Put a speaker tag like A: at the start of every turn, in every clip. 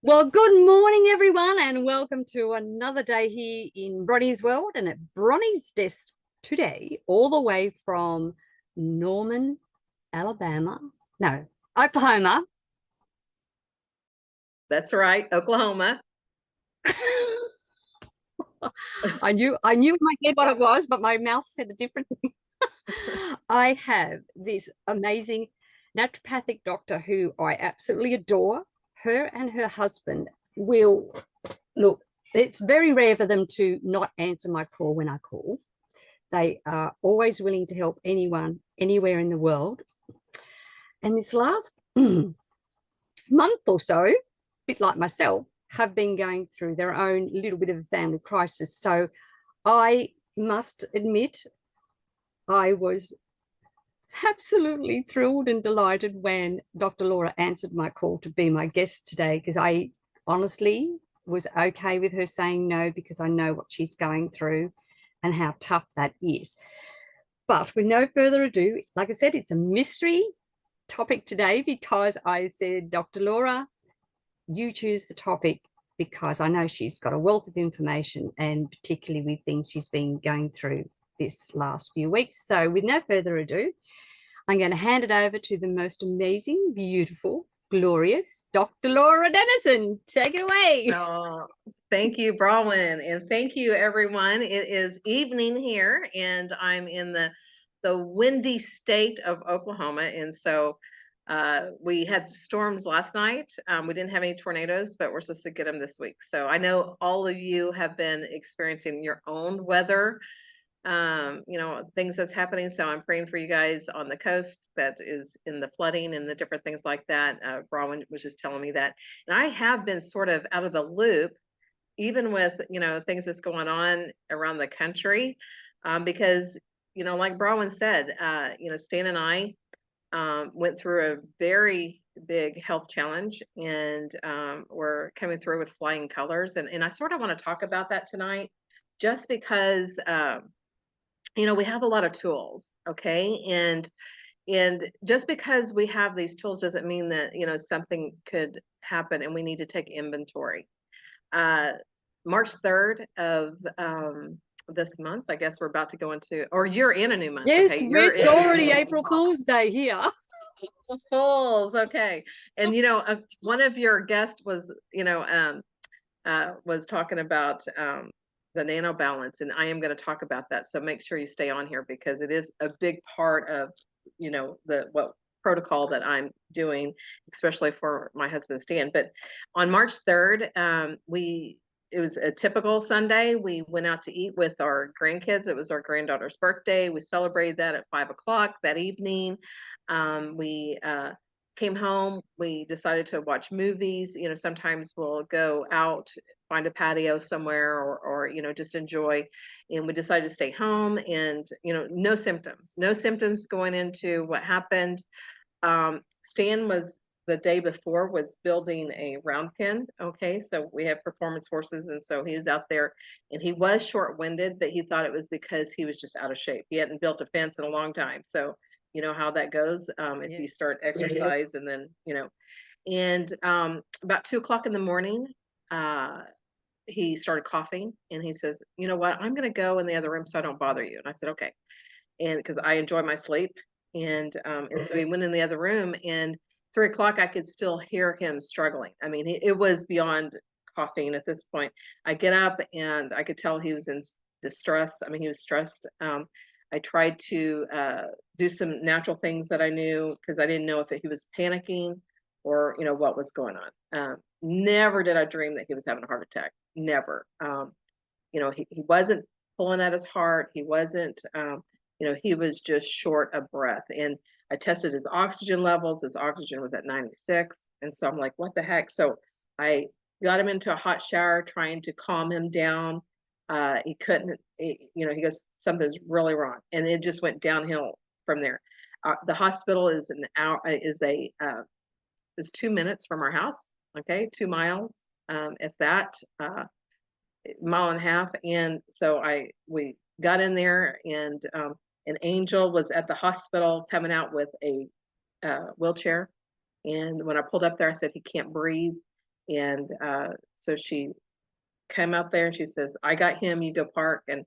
A: Well, good morning, everyone, and welcome to another day here in Bronie's world and at Bronie's desk today, all the way from Norman, Alabama. No, Oklahoma.
B: That's right, Oklahoma.
A: I knew in my head what it was, but my mouth said a different thing. I have this amazing naturopathic doctor who I absolutely adore. Her and her husband will look, it's very rare for them to not answer my call when I call. They are always willing to help anyone, anywhere in the world. And this last month or so, a bit like myself, have been going through their own little bit of a family crisis. So I must admit, I was absolutely thrilled and delighted when Dr. Laura answered my call to be my guest today, because I honestly was okay with her saying no, because I know what she's going through and how tough that is. But with no further ado, like I said, it's a mystery topic today because I said, Dr. Laura, you choose the topic, because I know she's got a wealth of information, and particularly with things she's been going through this last few weeks. So with no further ado, I'm going to hand it over to the most amazing, beautiful, glorious Dr. Laura Dennison. Take it away.
B: Oh, thank you, Bronie, and thank you, everyone. It is evening here, and I'm in the windy state of Oklahoma, and so we had storms last night. We didn't have any tornadoes, but we're supposed to get them this week. So I know all of you have been experiencing your own weather, things that's happening. So I'm praying for you guys on the coast that is in the flooding and the different things like that. Bronie was just telling me that, and I have been sort of out of the loop, even with things that's going on around the country, because like Bronie said, Stan and I went through a very big health challenge, and we're coming through with flying colors, and I sort of want to talk about that tonight, just because we have a lot of tools, okay? And just because we have these tools doesn't mean that, something could happen and we need to take inventory. March 3rd of this month, I guess we're about to go into, or you're in a new month.
A: Yes,
B: okay?
A: it's already April Fool's Day here.
B: Fools, okay. And one of your guests was talking about the Nano Balance, and I am going to talk about that. So make sure you stay on here, because it is a big part of what protocol that I'm doing, especially for my husband Stan. But on March 3rd, it was a typical Sunday. We went out to eat with our grandkids. It was our granddaughter's birthday. We celebrated that at 5 o'clock that evening. We came home. We decided to watch movies. Sometimes we'll go out, find a patio somewhere, or just enjoy. And we decided to stay home, and no symptoms going into what happened. Stan was, the day before, was building a round pen. Okay, so we have performance horses, and so he was out there, and he was short-winded, but he thought it was because he was just out of shape. He hadn't built a fence in a long time, so you know how that goes. If you start exercise, and then and about 2 o'clock in the morning, he started coughing, and he says, "You know what? I'm going to go in the other room so I don't bother you." And I said, "Okay," and because I enjoy my sleep, and so he went in the other room, and 3 o'clock I could still hear him struggling. I mean, it was beyond coughing at this point. I get up, and I could tell he was in distress. I mean, he was stressed. I tried to do some natural things that I knew, because I didn't know if he was panicking or what was going on. Never did I dream that he was having a heart attack. Never. He wasn't pulling at his heart. He wasn't. He was just short of breath. And I tested his oxygen levels. His oxygen was at 96, and so I'm like, what the heck? So I got him into a hot shower, trying to calm him down. He couldn't. He goes, something's really wrong, and it just went downhill from there. The hospital is an hour. Is 2 minutes from our house. Okay, 2 miles, if that, mile and a half. And so we got in there, and an angel was at the hospital coming out with a wheelchair. And when I pulled up there, I said, "He can't breathe." And so she came out there and she says, I got him, you go park. And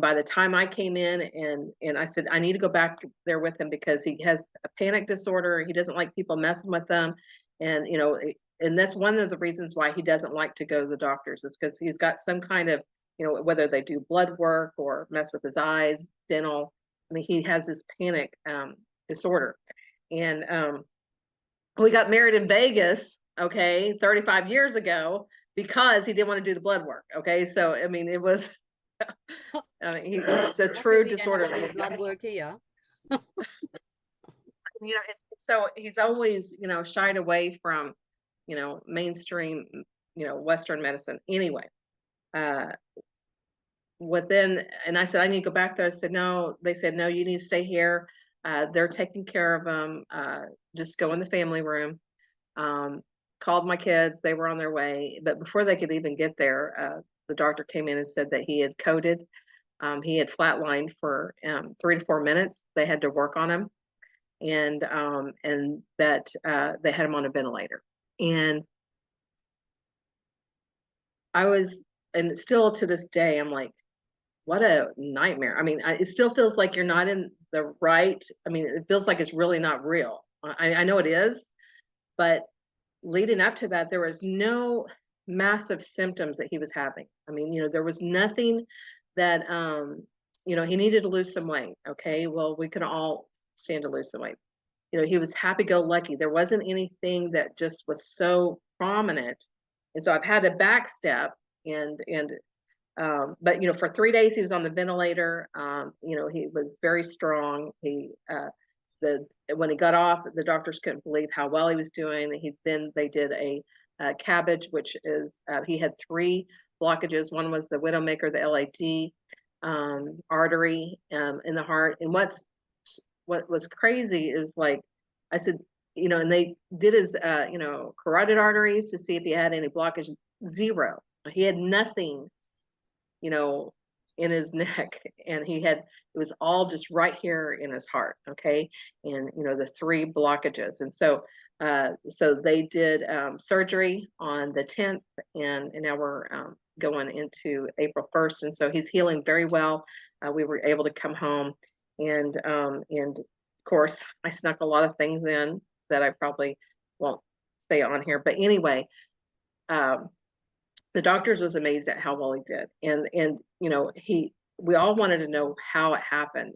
B: by the time I came in and I said, I need to go back there with him because he has a panic disorder. He doesn't like people messing with them. And, and that's one of the reasons why he doesn't like to go to the doctors, is because he's got some kind of, whether they do blood work or mess with his eyes, dental. I mean, he has this panic disorder. And we got married in Vegas, okay, 35 years ago, because he didn't want to do the blood work. Okay. So, I mean, it was, it's a true disorder.
A: Blood work here.
B: So he's always, shied away from, mainstream, Western medicine anyway. And I said, I need to go back there. I said, no. They said, no, you need to stay here. They're taking care of him. Just go in the family room. Called my kids. They were on their way. But before they could even get there, the doctor came in and said that he had coded. He had flatlined for 3 to 4 minutes. They had to work on him. And that they had him on a ventilator. And and still to this day, I'm like, what a nightmare. I mean, it still feels like you're not in the right. I mean, it feels like it's really not real. I know it is, but leading up to that, there was no massive symptoms that he was having. I mean, there was nothing that, he needed to lose some weight. Okay. Well, we could all stand to lose some weight. He was happy-go-lucky. There wasn't anything that just was so prominent. And so I've had to backstep but for 3 days he was on the ventilator. He was very strong. When he got off, the doctors couldn't believe how well he was doing. They did a cabbage, which is he had 3 blockages. One was the widowmaker, the LAD artery in the heart. And what was crazy is, like I said, and they did his, carotid arteries to see if he had any blockage. 0. He had nothing, in his neck, and it was all just right here in his heart. Okay. And, the 3 blockages. And so they did surgery on the 10th, and now we're going into April 1st. And so he's healing very well. We were able to come home. And of course, I snuck a lot of things in that I probably won't say on here. But anyway, the doctors was amazed at how well he did. And we all wanted to know how it happened,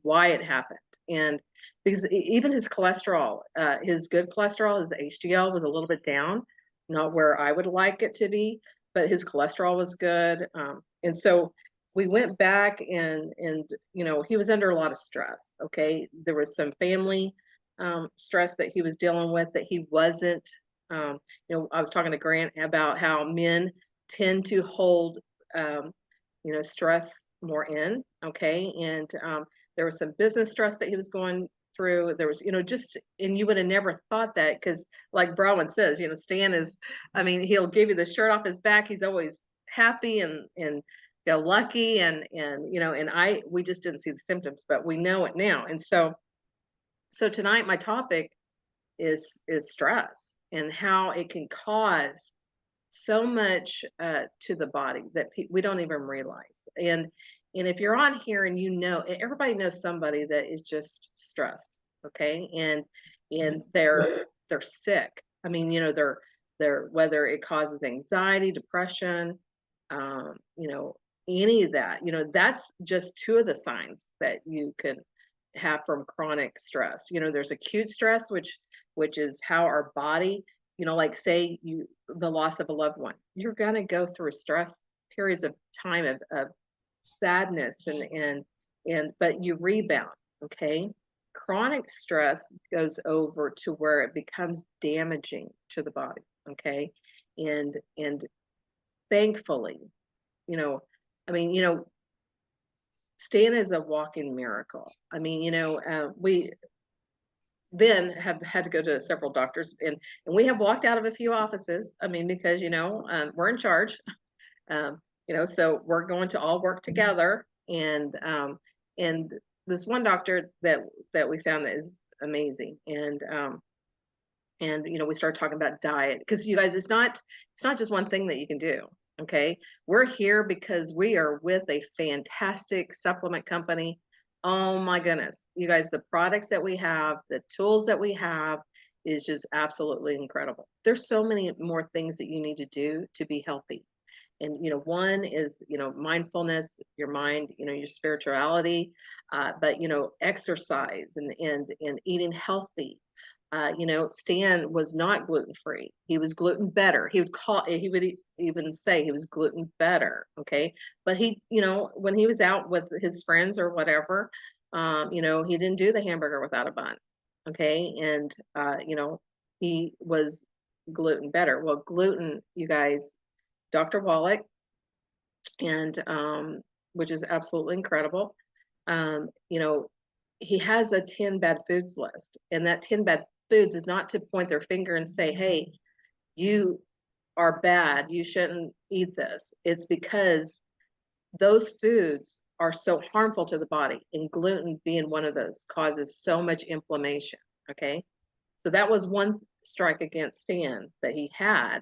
B: why it happened. And because even his cholesterol, his good cholesterol, his HDL was a little bit down, not where I would like it to be, but his cholesterol was good. And so we went back and he was under a lot of stress. Okay. There was some family stress that he was dealing with that he wasn't. I was talking to Grant about how men tend to hold stress more in. Okay. And there was some business stress that he was going through. There was, and you would have never thought that, because like Browen says, Stan is, I mean, he'll give you the shirt off his back. He's always happy and go lucky. And we just didn't see the symptoms, but we know it now. And so tonight, my topic is stress and how it can cause so much to the body that we don't even realize. And if you're on here and everybody knows somebody that is just stressed, okay, and they're sick. I mean, they're whether it causes anxiety, depression, any of that, that's just 2 of the signs that you can have from chronic stress. There's acute stress, which is how our body, like say the loss of a loved one, you're going to go through stress periods of time of sadness but you rebound. Okay. Chronic stress goes over to where it becomes damaging to the body. Okay. And thankfully, Stan is a walking miracle. I mean, we then have had to go to several doctors, and we have walked out of a few offices. I mean, because we're in charge, so we're going to all work together. And this one doctor that we found that is amazing, and And, we started talking about diet because you guys, it's not just one thing that you can do. Okay. We're here because we are with a fantastic supplement company. Oh my goodness. You guys, the products that we have, the tools that we have is just absolutely incredible. There's so many more things that you need to do to be healthy. And, one is, mindfulness, your mind, your spirituality, but, exercise and eating healthy. Stan was not gluten free. He was gluten better. He would even say he was gluten better. Okay. But when he was out with his friends or whatever, he didn't do the hamburger without a bun. Okay. And, he was gluten better. Well, gluten, you guys, Dr. Wallach, and which is absolutely incredible. Um, you know, he has a 10 bad foods list, and that 10 bad foods is not to point their finger and say, hey, you are bad, you shouldn't eat this. It's because those foods are so harmful to the body, and gluten being one of those causes so much inflammation. Okay. So that was one strike against Stan that he had,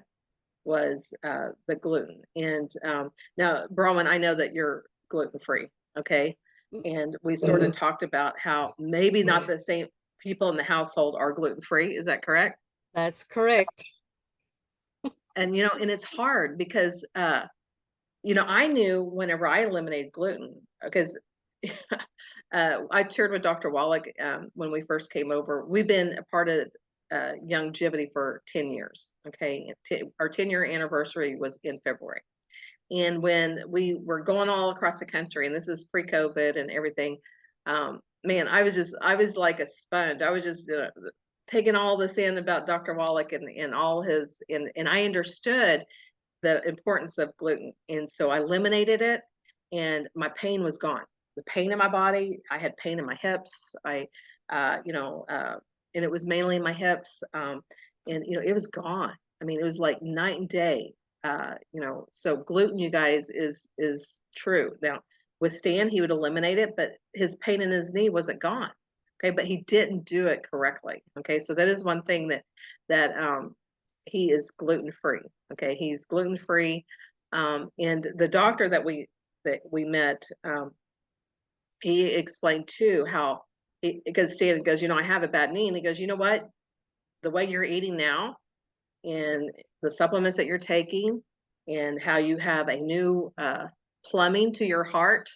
B: was the gluten. And now, Broman, I know that you're gluten free, okay? And we sort of talked about how maybe not the same people in the household are gluten free. Is that correct?
A: That's correct.
B: And and it's hard because I knew whenever I eliminated gluten, because I toured with Dr. Wallach when we first came over. We've been a part of Longevity for 10 years. Okay. Our 10-year anniversary was in February. And when we were going all across the country, and this is pre-COVID and everything, man, I was like a sponge. I was just taking all this in about Dr. Wallach and all his, and I understood the importance of gluten. And so I eliminated it, and my pain was gone. The pain in my body, I had pain in my hips. And it was mainly in my hips. And it was gone. I mean, it was like night and day. So gluten, you guys, is true. Now, with Stan, he would eliminate it, but his pain in his knee wasn't gone. Okay, but he didn't do it correctly. Okay, so that is one thing that he is gluten free. Okay, he's gluten free. And the doctor that we met, he explained too how because Stan goes, I have a bad knee, and he goes, you know what, the way you're eating now and the supplements that you're taking and how you have a new plumbing to your heart,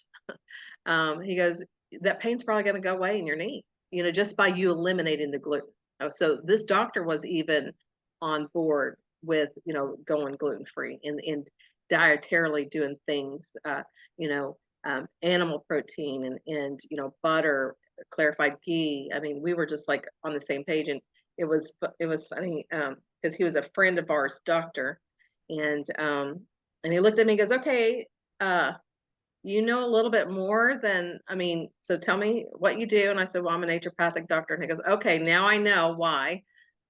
B: he goes, that pain's probably going to go away in your knee, just by you eliminating the gluten. So this doctor was even on board with, going gluten free and dietarily doing things, animal protein and butter, clarified ghee. I mean, we were just like on the same page, and it was funny because he was a friend of ours, doctor, and he looked at me and goes, okay, you know a little bit more than, so tell me what you do. And I said, well, I'm a naturopathic doctor. And he goes, okay, now I know why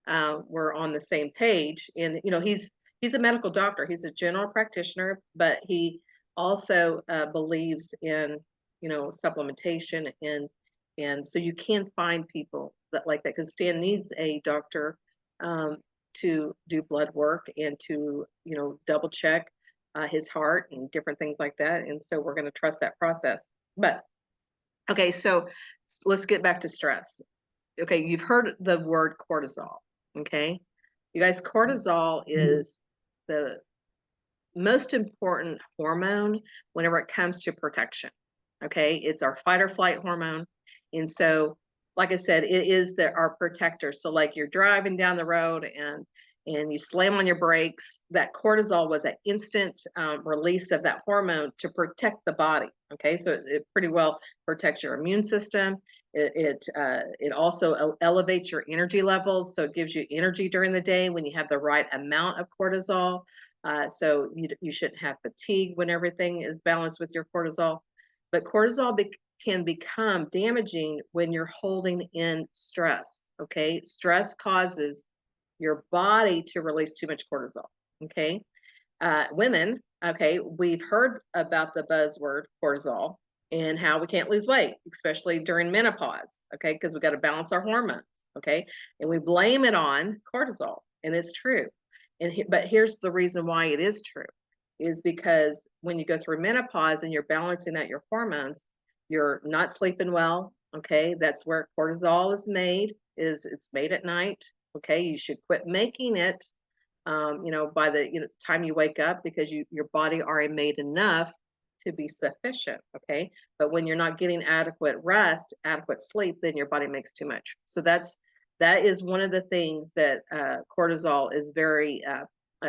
B: we're on the same page. And he's a medical doctor. He's a general practitioner, but he also believes in supplementation, and so you can find people that like that, because Stan needs a doctor to do blood work and to double check his heart and different things like that. And so we're going to trust that process. But okay, so let's get back to stress. Okay, you've heard the word cortisol. Okay, you guys, cortisol is the most important hormone whenever it comes to protection. Okay, it's our fight or flight hormone. And so, like I said, it is our protector. So like you're driving down the road and you slam on your brakes, that cortisol was an instant release of that hormone to protect the body. Okay, so it pretty well protects your immune system. It also elevates your energy levels, so it gives you energy during the day when you have the right amount of cortisol. So you shouldn't have fatigue when everything is balanced with your cortisol. But cortisol can become damaging when you're holding in stress. Okay, stress causes your body to release too much cortisol. Okay, women. Okay, we've heard about the buzzword cortisol and how we can't lose weight, especially during menopause. Okay, because we got to balance our hormones. Okay. And we blame it on cortisol, and it's true. But here's the reason why it is true is because when you go through menopause and you're balancing out your hormones, you're not sleeping well. Okay. That's where cortisol is made, is it's made at night. Okay. You should quit making it, by the time you wake up, because your body already made enough to be sufficient. Okay. But when you're not getting adequate rest, adequate sleep, then your body makes too much. So that is one of the things that cortisol is very.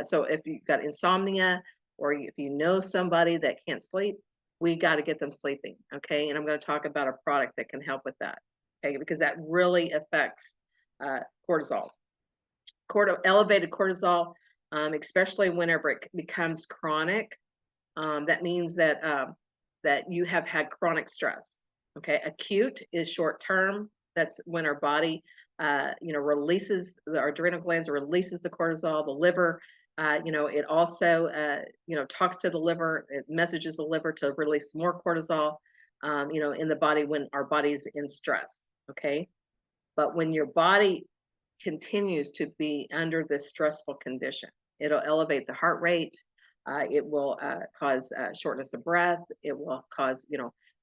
B: So if you've got insomnia, or if you know somebody that can't sleep, we got to get them sleeping. Okay. And I'm going to talk about a product that can help with that. Okay. Because that really affects cortisol. Elevated cortisol, especially whenever it becomes chronic. That means that you have had chronic stress. Okay, acute is short term. That's when our body, releases our adrenal glands, releases the cortisol. The liver, it also, talks to the liver. It messages the liver to release more cortisol, in the body when our body's in stress. Okay, but when your body continues to be under this stressful condition, it'll elevate the heart rate. It will cause shortness of breath. It will cause,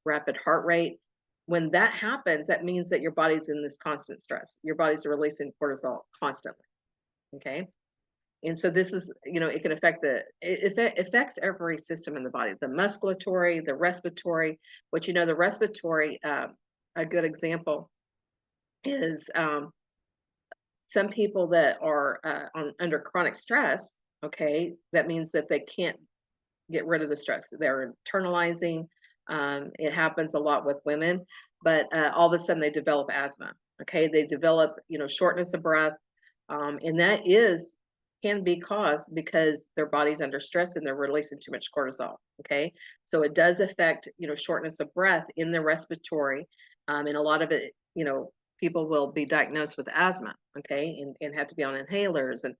B: rapid heart rate. When that happens, that means that your body's in this constant stress. Your body's releasing cortisol constantly. Okay. And so this is, it can affect it affects every system in the body, the musculatory, the respiratory, which, the respiratory, a good example is some people that are under chronic stress. Okay, that means that they can't get rid of the stress. They're internalizing. It happens a lot with women, but all of a sudden they develop asthma. Okay, they develop, shortness of breath, and that can be caused because their body's under stress and they're releasing too much cortisol. Okay, so it does affect, shortness of breath in the respiratory, and a lot of it, people will be diagnosed with asthma. Okay, and have to be on inhalers, and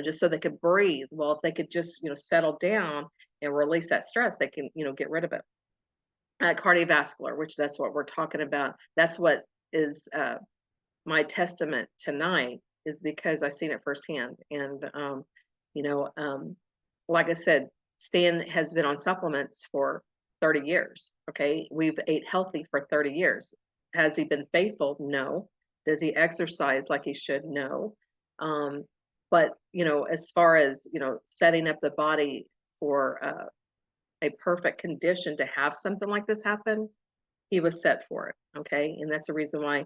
B: just so they could breathe. Well, if they could just settle down and release that stress, they can get rid of it. Cardiovascular, which that's what we're talking about. That's what is my testament tonight, is because I've seen it firsthand. And like I said, Stan has been on supplements for 30 years. Okay, we've ate healthy for 30 years. Has he been faithful? No. Does he exercise like he should? No. But as far as setting up the body for a perfect condition to have something like this happen, he was set for it. Okay, and that's the reason why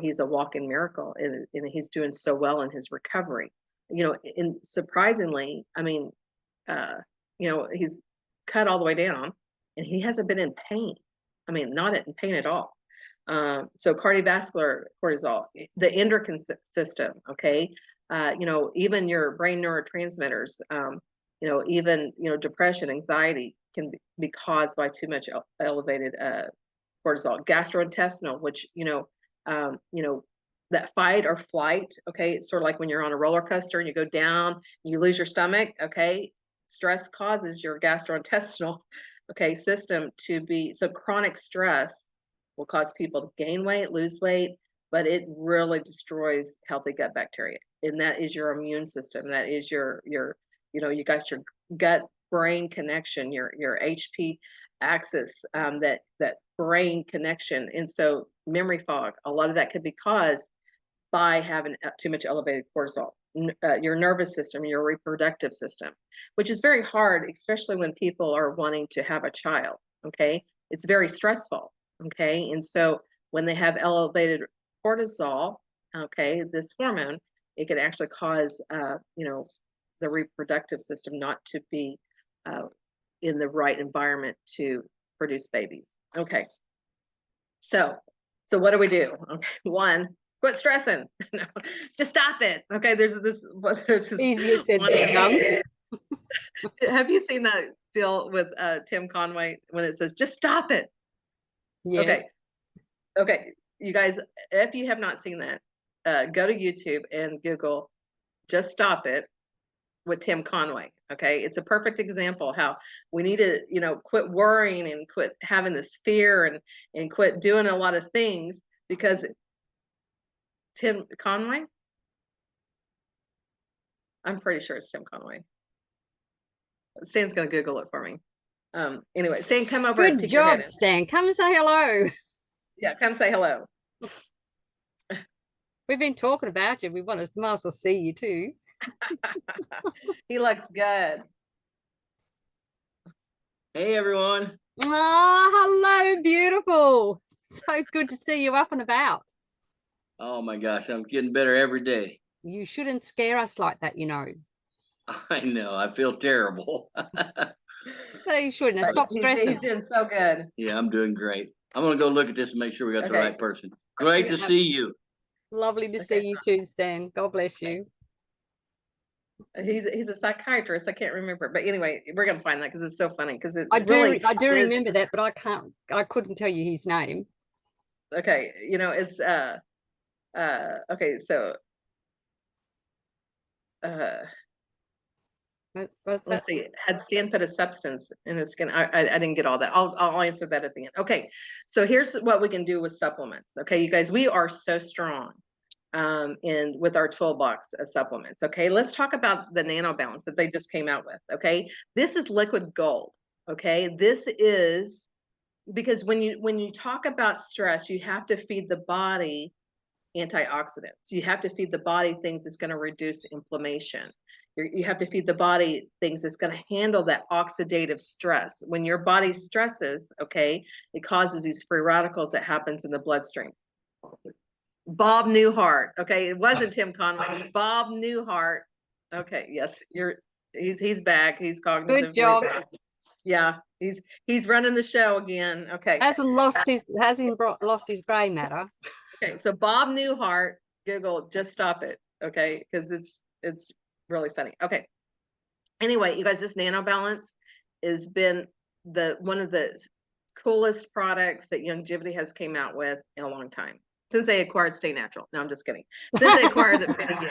B: he's a walking miracle, and he's doing so well in his recovery. And surprisingly, I mean, he's cut all the way down, and he hasn't been in pain. I mean, not in pain at all. So cardiovascular, cortisol, the endocrine system, okay, even your brain neurotransmitters, even depression, anxiety can be caused by too much elevated cortisol. Gastrointestinal, which that fight or flight, okay, it's sort of like when you're on a roller coaster and you go down and you lose your stomach. Okay, stress causes your gastrointestinal, okay, system to be, so chronic stress will cause people to gain weight, lose weight, but it really destroys healthy gut bacteria. And that is your immune system. That is your you got your gut brain connection, your HP axis, that brain connection. And so memory fog, a lot of that could be caused by having too much elevated cortisol. Your nervous system, your reproductive system, which is very hard, especially when people are wanting to have a child. Okay, it's very stressful. Okay, and so when they have elevated cortisol, okay, this hormone, it can actually cause the reproductive system not to be in the right environment to produce babies. Okay, so what do we do? Okay, one, quit stressing. No, just stop it. Okay, there's this
A: Easier said than done.
B: Have you seen that deal with Tim Conway when it says just stop it?
A: Yes.
B: Okay, you guys, if you have not seen that, go to YouTube and Google "Just Stop It" with Tim Conway. Okay, it's a perfect example how we need to, quit worrying and quit having this fear and quit doing a lot of things, because Tim Conway. I'm pretty sure it's Tim Conway. Stan's gonna Google it for me. Anyway, Stan, come over and
A: Good
B: peek your head
A: job,
B: in.
A: Stan. Come and say hello.
B: Yeah, come say hello.
A: We've been talking about you. We might as well see you too.
B: He looks good.
C: Hey, everyone.
A: Oh, hello, beautiful. So good to see you up and about.
C: Oh my gosh, I'm getting better every day.
A: You shouldn't scare us like that, you know.
C: I know, I feel terrible.
A: No, you shouldn't.
B: But
A: Stop stressing.
B: he's doing so good.
C: Yeah, I'm doing great. I'm gonna go look at this and make sure we got the
B: Okay.
C: right person. Great to see you.
A: Lovely to
B: Okay.
A: see you too, Stan. God bless you.
B: He's a psychiatrist. I can't remember, but anyway, we're gonna find that because it's so funny. Because it
A: I
B: really
A: do
B: is,
A: remember that, but I couldn't tell you his name.
B: okay. You know, it's okay. So
A: What's
B: let's
A: that?
B: see. Had Stan put a substance in his skin? I didn't get all that. I'll answer that at the end. Okay. So here's what we can do with supplements. Okay, you guys, we are so strong in with our toolbox of supplements. Okay, let's talk about the Nano Balance that they just came out with. Okay, this is liquid gold. Okay, this is because when you talk about stress, you have to feed the body antioxidants. You have to feed the body things that's going to reduce inflammation. You have to feed the body things that's going to handle that oxidative stress. When your body stresses, okay, it causes these free radicals that happens in the bloodstream. Bob Newhart. Okay, it wasn't Tim Conway. It was Bob Newhart. Okay, yes, he's back. He's cognitive.
A: Good job.
B: Yeah, he's running the show again. Okay.
A: Hasn't lost his grey matter.
B: Okay, so Bob Newhart, Google, just stop it. Okay, because it's really funny. Okay. Anyway, you guys, this Nano Balance has been one of the coolest products that Youngevity has came out with in a long time. Since they acquired Stay Natural. No, I'm just kidding. Since they acquired the Benny U.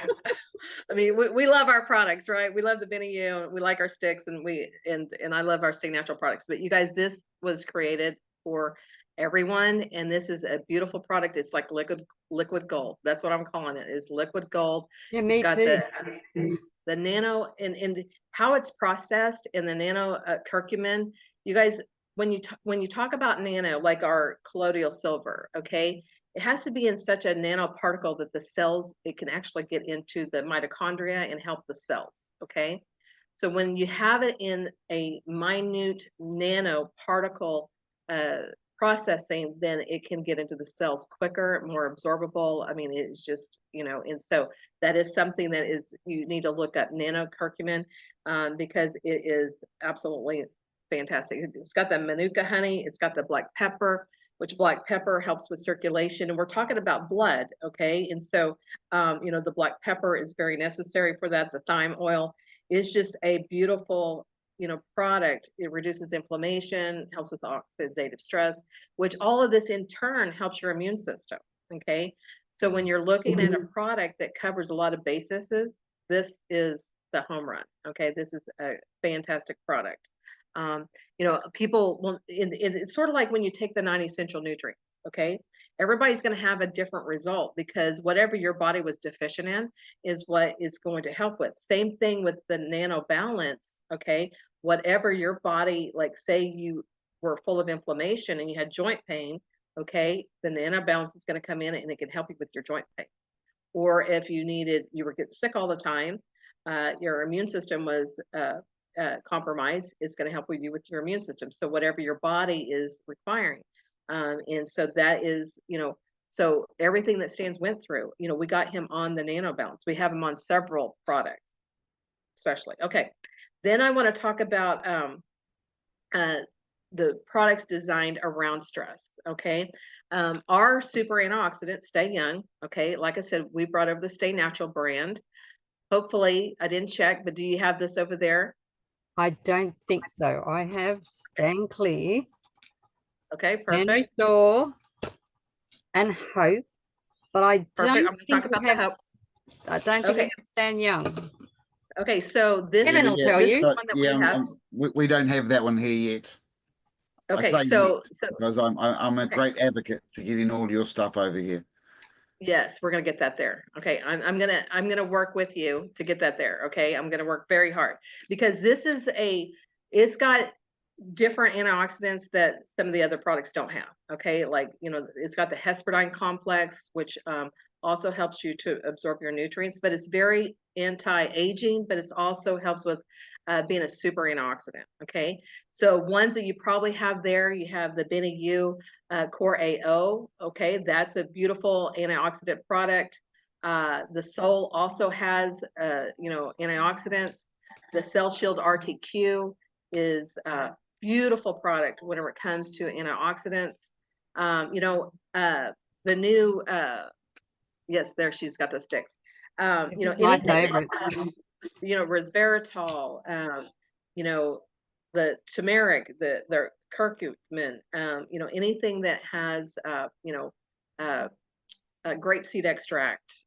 B: I mean, we love our products, right? We love the Benny U. We like our sticks, and I love our Stay Natural products. But you guys, this was created for everyone, and this is a beautiful product. It's like liquid gold. That's what I'm calling it. Is liquid gold.
A: Yeah, me
B: It's got
A: too.
B: the nano and how it's processed in the nano curcumin. You guys, when you talk about nano, like our colloidal silver, okay, it has to be in such a nanoparticle that the cells, it can actually get into the mitochondria and help the cells, okay? So when you have it in a minute nanoparticle processing, then it can get into the cells quicker, more absorbable. I mean, it's just, and so that is something that you need to look up nano curcumin because it is absolutely fantastic. It's got the manuka honey, it's got the black pepper, which black pepper helps with circulation. And we're talking about blood, okay? And so, the black pepper is very necessary for that. The thyme oil is just a beautiful, product. It reduces inflammation, helps with oxidative stress, which all of this in turn helps your immune system, okay? So when you're looking at a product that covers a lot of bases, this is the home run, okay? This is a fantastic product. People will, it's sort of like when you take the 9 essential nutrients, okay? Everybody's going to have a different result because whatever your body was deficient in is what it's going to help with. Same thing with the Nano Balance, okay? Whatever your body, like say you were full of inflammation and you had joint pain, okay? The Nano Balance is going to come in and it can help you with your joint pain. Or if you were getting sick all the time, your immune system was compromised, it's going to help with your immune system. So whatever your body is requiring. And so that is, so everything that Stan's went through, we got him on the Nano Balance. We have him on several products, especially. Okay. Then I want to talk about the products designed around stress. Okay. Our super antioxidant, Stay Young. Okay. Like I said, we brought over the Stay Natural brand. Hopefully, I didn't check, but do you have this over there?
A: I don't think so. I have Stand Clear.
B: Okay, perfect.
A: Store and Hope, but I don't think we have. I don't think we have Stand Young.
B: Okay, so this
A: Kevin will tell you.
B: one that we have.
D: We don't have that one here yet.
B: Okay,
D: I say
B: so
D: because I'm a great advocate to getting all your stuff over here.
B: Yes, we're gonna get that there. Okay, I'm gonna work with you to get that there. Okay, I'm gonna work very hard because it's got different antioxidants that some of the other products don't have. Okay, like it's got the hesperidine complex, which also helps you to absorb your nutrients, but it's very anti-aging, but it's also helps with being a super antioxidant. Okay, so ones that you probably have there, you have the Bene U Core AO. Okay, that's a beautiful antioxidant product. The Soul also has antioxidants. The Cell Shield RTQ is beautiful product whenever it comes to antioxidants. The new yes, there she's got the sticks.
A: This is my favorite.
B: Resveratrol, the turmeric, the curcumin, anything that has grapeseed extract,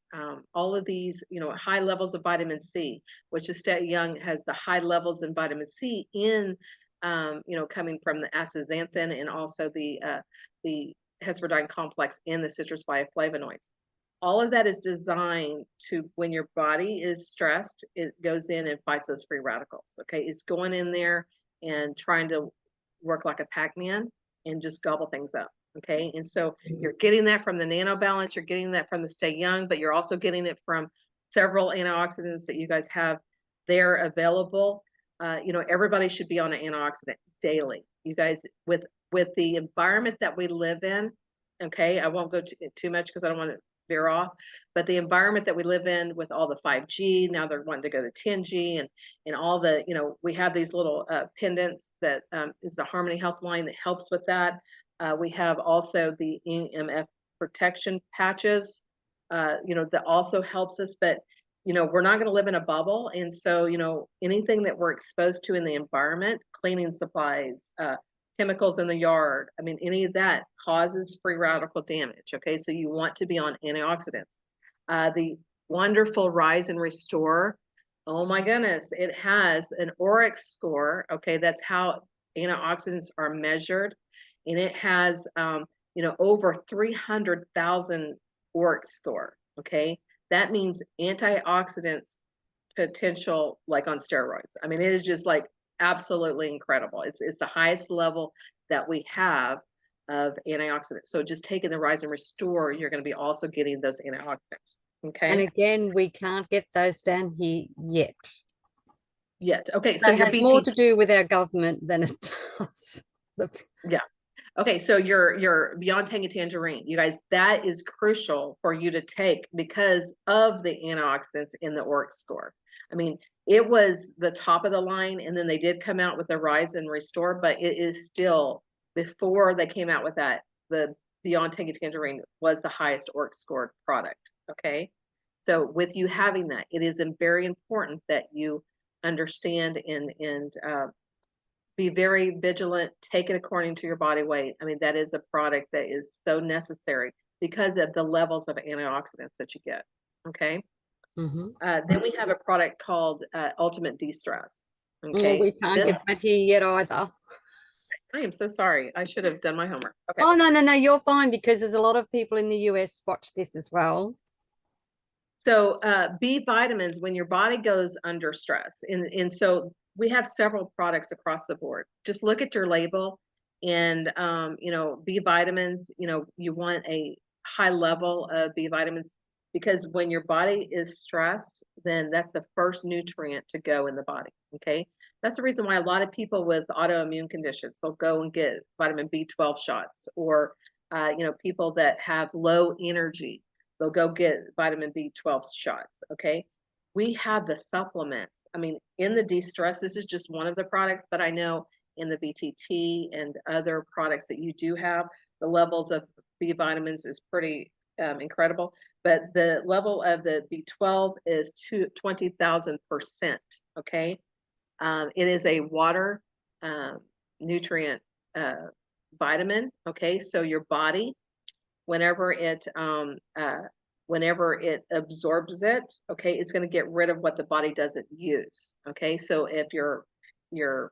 B: all of these, high levels of vitamin C, which is Stay Young has the high levels in vitamin C in, coming from the astaxanthin and also the hesperidine complex and the citrus bioflavonoids. All of that is designed to, when your body is stressed, it goes in and fights those free radicals. Okay, it's going in there and trying to work like a Pac-Man and just gobble things up. Okay, and so you're getting that from the Nano Balance, you're getting that from the Stay Young, but you're also getting it from several antioxidants that you guys have there available. Everybody should be on an antioxidant daily. You guys, with the environment that we live in, okay, I won't go too much because I don't want to veer off, but the environment that we live in with all the 5G, now they're wanting to go to 10G and all the, we have these little pendants that is the Harmony Health line that helps with that. We have also the EMF protection patches, that also helps us, but we're not going to live in a bubble. And so, anything that we're exposed to in the environment, cleaning supplies, chemicals in the yard, I mean, any of that causes free radical damage. Okay, so you want to be on antioxidants. The wonderful Rise and Restore, oh my goodness, it has an ORAC score. Okay, that's how antioxidants are measured, and it has over 300,000 ORAC score. Okay, that means antioxidants potential like on steroids. I mean, it is just like absolutely incredible. It's the highest level that we have of antioxidants. So just taking the Rise and Restore, you're going to be also getting those antioxidants. Okay.
A: And again, we can't get those down here yet.
B: Okay, so
A: it has more to do with our government than it does.
B: Yeah. Okay, so your Beyond Tangy Tangerine, you guys, that is crucial for you to take because of the antioxidants in the ORAC score. I mean, it was the top of the line, and then they did come out with the Rise and Restore, but it is still, before they came out with that, the Beyond Tangy Tangerine was the highest ORAC scored product. Okay, so with you having that, it is very important that you understand and be very vigilant, take it according to your body weight. I mean, that is a product that is so necessary because of the levels of antioxidants that you get. Okay. Then we have a product called Ultimate De-Stress. Okay.
A: We can't get that here yet either.
B: I am so sorry. I should have done my homework. Okay.
A: Oh, no, you're fine because there's a lot of people in the US watch this as well.
B: So B vitamins, when your body goes under stress, and so we have several products across the board. Just look at your label and, B vitamins, you want a high level of B vitamins because when your body is stressed, then that's the first nutrient to go in the body. Okay. That's the reason why a lot of people with autoimmune conditions, they'll go and get vitamin B12 shots or, people that have low energy, they'll go get vitamin B12 shots. Okay. We have the supplements. I mean, in the de-stress, this is just one of the products, but I know in the BTT and other products that you do have, the levels of B vitamins is pretty incredible. But the level of the B12 is 20,000%. Okay. It is a water nutrient vitamin. Okay. So your body, whenever it absorbs it, okay, it's going to get rid of what the body doesn't use. Okay, so if your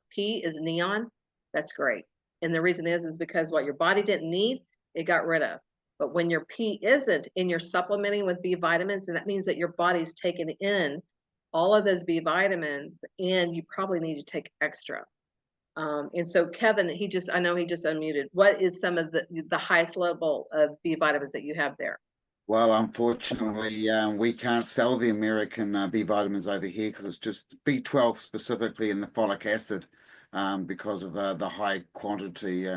B: P is neon, that's great. And the reason is because what your body didn't need, it got rid of. But when your P isn't and you're supplementing with B vitamins, and that means that your body's taken in all of those B vitamins, and you probably need to take extra. And so Kevin, I know he just unmuted. What is some of the highest level of B vitamins that you have there?
D: Well, unfortunately, we can't sell the American B vitamins over here because it's just B12 specifically and the folic acid because of the high quantity.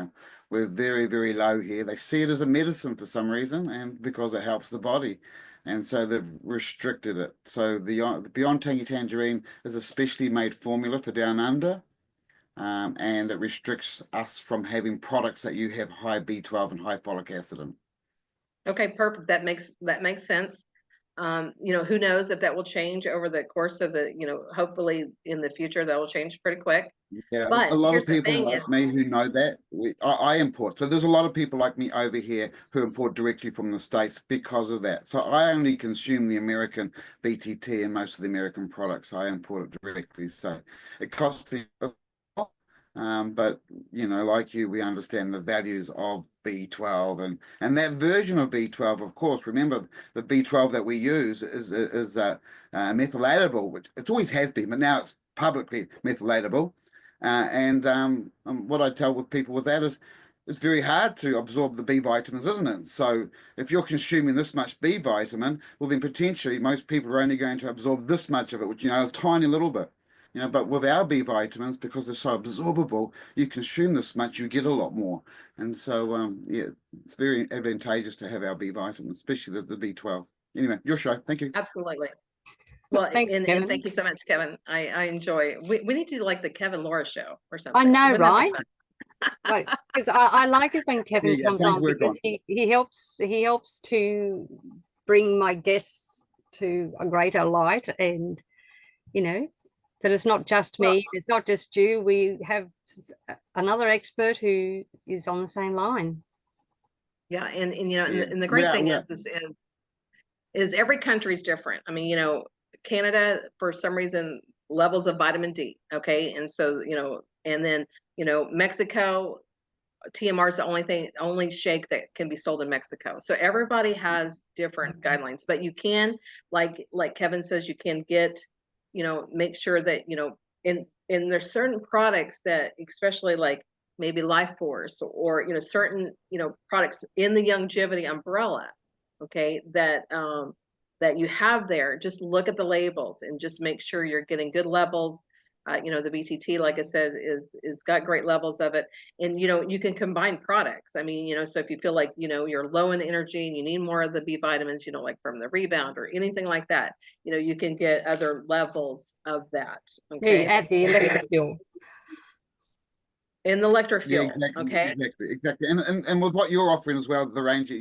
D: We're very, very low here. They see it as a medicine for some reason and because it helps the body. And so they've restricted it. So the Beyond Tangy Tangerine is a specially made formula for Down Under. And it restricts us from having products that you have high B12 and high folic acid in.
B: Okay, perfect. That makes sense. Who knows if that will change over the course of hopefully in the future that will change pretty quick.
D: Yeah,
B: But
D: a lot
B: here's
D: of
B: the
D: people
B: thing
D: like
B: is,
D: me who know that I import. So there's a lot of people like me over here who import directly from the States because of that. So I only consume the American BTT and most of the American products. I import it directly. So it costs me a lot. But like you, we understand the values of B12 and that version of B12, of course. Remember, the B12 that we use is methylatable, which it always has been, but now it's publicly methylatable. What I tell with people with that is it's very hard to absorb the B vitamins, isn't it? So if you're consuming this much B vitamin, well, then potentially most people are only going to absorb this much of it, which, a tiny little bit. But with our B vitamins, because they're so absorbable, you consume this much, you get a lot more. And so, yeah, it's very advantageous to have our B vitamins, especially the B12. Anyway, your show. Thank you.
B: absolutely. Well,
A: Thanks,
B: and
A: Kevin.
B: thank you so much, Kevin. I enjoy. We need to do like the Kevin Laura show or something.
A: I know,
B: Wouldn't that be
A: right?
B: fun?
A: Like, because I like it when Kevin
D: Yeah,
A: comes
D: sounds
A: on
D: work
A: because
D: on.
A: he helps to bring my guests to a greater light, and that it's not just
B: Well,
A: me, it's not just you. We have another expert who is on the same line.
B: yeah, and
D: Yeah.
B: and the great thing
D: Well,
B: is every country is different. I mean, Canada for some reason levels of vitamin D. Okay, and so and then Mexico. TMR is the only shake that can be sold in Mexico. So everybody has different guidelines, but you can, like Kevin says, you can get, make sure that, and there's certain products that, especially like maybe Life Force or, certain, products in the longevity umbrella, okay, that you have there, just look at the labels and just make sure you're getting good levels. The BTT, like I said, is got great levels of it, and you can combine products. I mean, so if you feel like you're low in energy and you need more of the B vitamins, like from the Rebound or anything like that, you can get other levels of that.
A: Yeah, you
B: Okay,
A: add the electric bill.
B: in the
D: yeah,
B: electrofuel.
D: exactly,
B: Okay,
D: exactly. And with what you're offering as well, the range that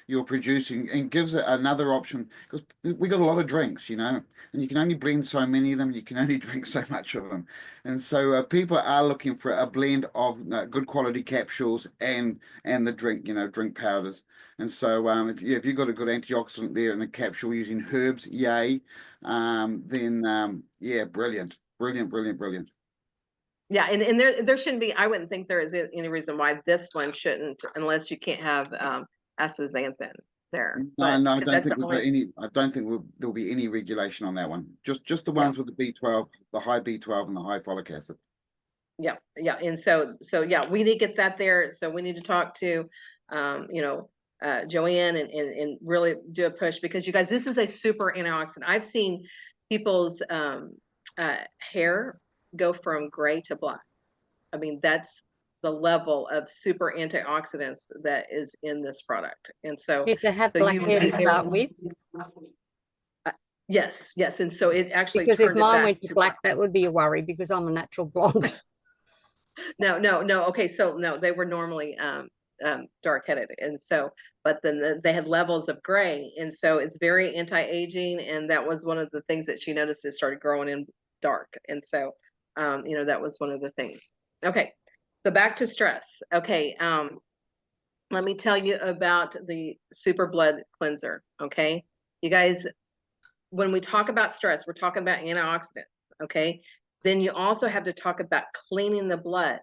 D: you're producing, and gives it another option because we got a lot of drinks, and you can only blend so many of them. You can only drink so much of them, and so people are looking for a blend of good quality capsules and the drink powders. And so if you've got a good antioxidant there in a capsule using herbs, yay, then yeah, brilliant, brilliant, brilliant, brilliant.
B: yeah, and there shouldn't be. I wouldn't think there is any reason why this one shouldn't, unless you can't have astaxanthin there.
D: No,
B: But
D: no, I
B: if
D: don't
B: that's
D: think
B: the
D: we've got
B: only,
D: any. I don't think there'll be any regulation on that one. Just the
B: yeah.
D: ones with the B12, the high B12 and the high folic acid.
B: Yeah, yeah, and so yeah, we need to get that there. So we need to talk to, Joanne and really do a push because you guys, this is a super antioxidant. I've seen people's hair go from gray to black. I mean, that's the level of super antioxidants that is in this product. And so,
A: If they have
B: so
A: black
B: you,
A: hair to start with,
B: yes, yes, and so it actually
A: because if
B: turned it
A: mine
B: back
A: went to
B: to
A: black, that would be a worry because I'm a natural blonde.
B: no. Okay, so no, they were normally dark-headed, and so, but then they had levels of gray, and so it's very anti-aging, and that was one of the things that she noticed. It started growing in dark, and so, that was one of the things. Okay, so back to stress. Okay, let me tell you about the Super Blood Cleanser. Okay, you guys, when we talk about stress, we're talking about antioxidants. Okay, then you also have to talk about cleaning the blood.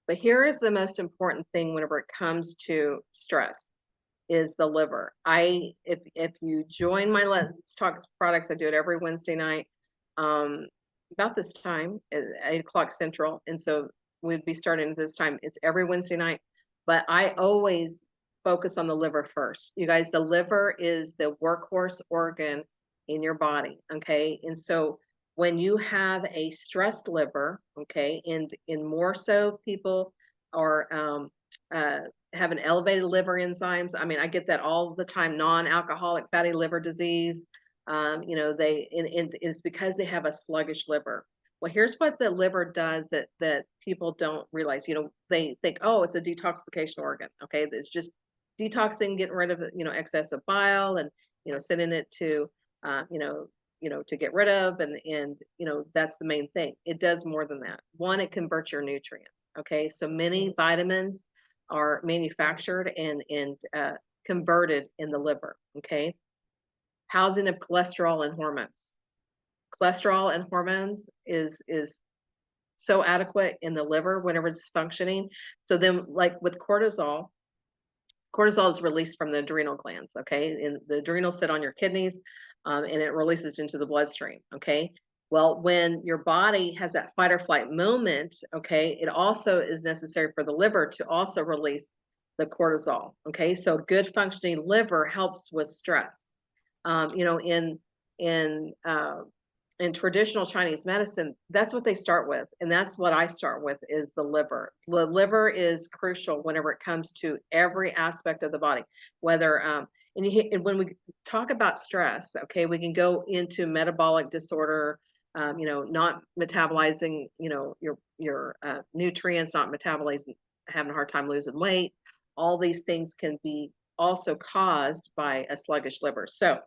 B: But here is the most important thing whenever it comes to stress is the liver. If you join my Let's Talk products, I do it every Wednesday night, about this time at 8 o'clock Central. And so we'd be starting this time. It's every Wednesday night, but I always focus on the liver first. You guys, the liver is the workhorse organ in your body. Okay. And so when you have a stressed liver, okay, and more so people are have an elevated liver enzymes. I mean, I get that all the time, non-alcoholic fatty liver disease. You know, it's because they have a sluggish liver. Well, here's what the liver does that people don't realize. You know, they think, oh, it's a detoxification organ. Okay, it's just detoxing, getting rid of excessive bile, and sending it to to get rid of, and that's the main thing. It does more than that. One, it converts your nutrients. Okay, so many vitamins are manufactured and converted in the liver. Okay, housing of cholesterol and hormones. Cholesterol and hormones is so adequate in the liver whenever it's functioning. So then, like with cortisol is released from the adrenal glands. Okay, and the adrenals sit on your kidneys, and it releases into the bloodstream. Okay. Well, when your body has that fight or flight moment, okay, it also is necessary for the liver to also release the cortisol. Okay, so good functioning liver helps with stress. In traditional Chinese medicine, that's what they start with, and that's what I start with is the liver. The liver is crucial whenever it comes to every aspect of the body, whether and when we talk about stress, okay, we can go into metabolic disorder, not metabolizing, your nutrients, not metabolizing, having a hard time losing weight. All these things can be also caused by a sluggish liver. So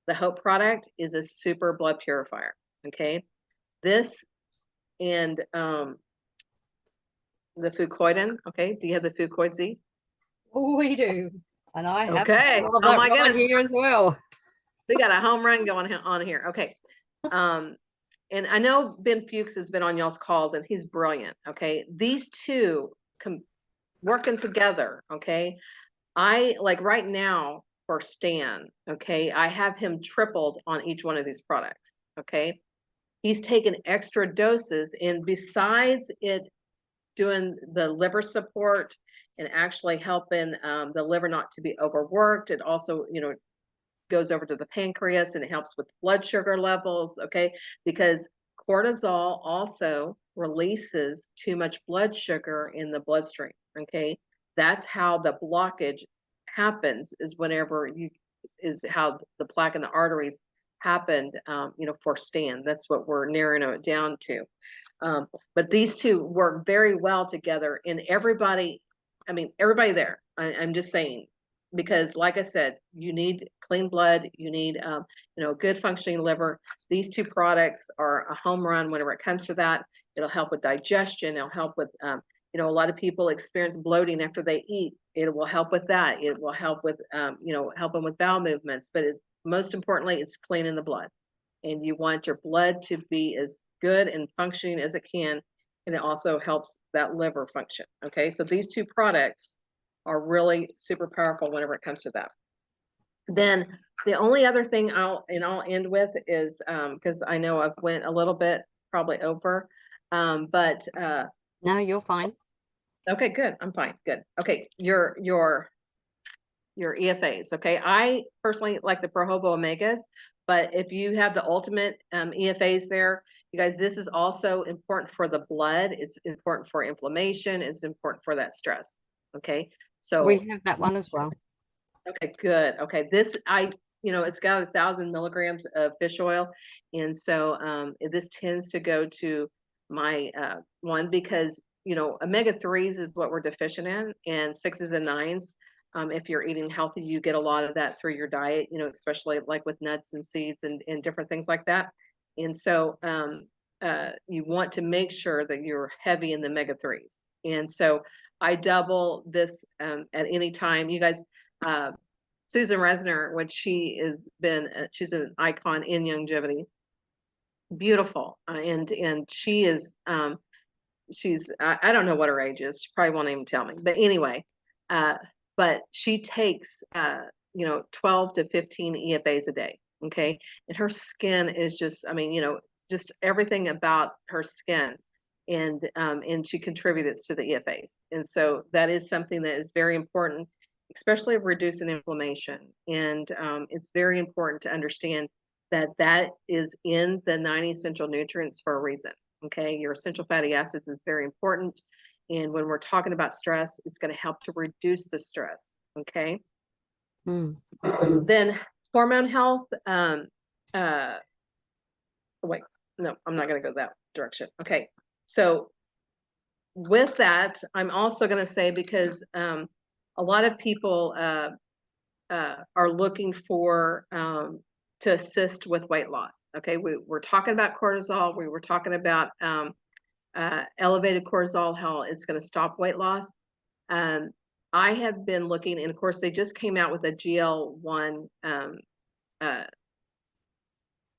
B: the Hope product is a super blood purifier. Okay, this and the Fucoidan. Okay, do you have the Fucoid Z?
A: Oh, we do, and I have
B: Okay.
A: all of
B: Oh
A: that
B: my
A: right
B: goodness,
A: here as well.
B: we got a home run going on here. Okay, and I know Ben Fuchs has been on y'all's calls, and he's brilliant. Okay, these two working together. Okay, I like right now for Stan. Okay, I have him tripled on each one of these products. Okay, he's taken extra doses, and besides it doing the liver support and actually helping the liver not to be overworked, it also goes over to the pancreas, and it helps with blood sugar levels. Okay, because cortisol also releases too much blood sugar in the bloodstream. Okay, that's how the blockage happens, is how the plaque in the arteries happened, for Stan. That's what we're narrowing it down to. But these two work very well together, and everybody there, I'm just saying, because like I said, you need clean blood, you need good functioning liver. These two products are a home run whenever it comes to that. It'll help with digestion. It'll help with a lot of people experience bloating after they eat. It will help with that. It will help with helping with bowel movements, but it's most importantly, it's cleaning the blood, and you want your blood to be as good and functioning as it can, and it also helps that liver function. Okay, so these two products are really super powerful whenever it comes to that. Then the only other thing I'll end with is because I know I've went a little bit probably over, but
A: No, you're fine.
B: okay, good. I'm fine. Good. Okay, your EFAs. Okay, I personally like the Prohobo Omegas, but if you have the ultimate EFAs there, you guys, this is also important for the blood. It's important for inflammation. It's important for that stress. Okay, so
A: We have that one as well.
B: okay, good. Okay, this it's got 1,000 milligrams of fish oil, and so this tends to go to my one because omega-3s is what we're deficient in, and 6s and 9s. If you're eating healthy, you get a lot of that through your diet, especially like with nuts and seeds and different things like that. And so you want to make sure that you're heavy in the omega-3s. And so I double this at any time. You guys, Susan Resner, when she's an icon in longevity, beautiful, and she is she's I don't know what her age is. She probably won't even tell me. But anyway, but she takes, 12 to 15 EFAs a day. Okay. And her skin is just, I mean, just everything about her skin. And she contributes to the EFAs. And so that is something that is very important, especially reducing inflammation. And it's very important to understand that that is in the 90 essential nutrients for a reason. Okay. Your essential fatty acids is very important. And when we're talking about stress, it's going to help to reduce the stress. Okay. Then hormone health. Wait, no, I'm not going to go that direction. Okay. So with that, I'm also going to say, because a lot of people are looking for to assist with weight loss. Okay. We're talking about cortisol. We were talking about elevated cortisol, how it's going to stop weight loss. I have been looking, and of course, they just came out with a GL1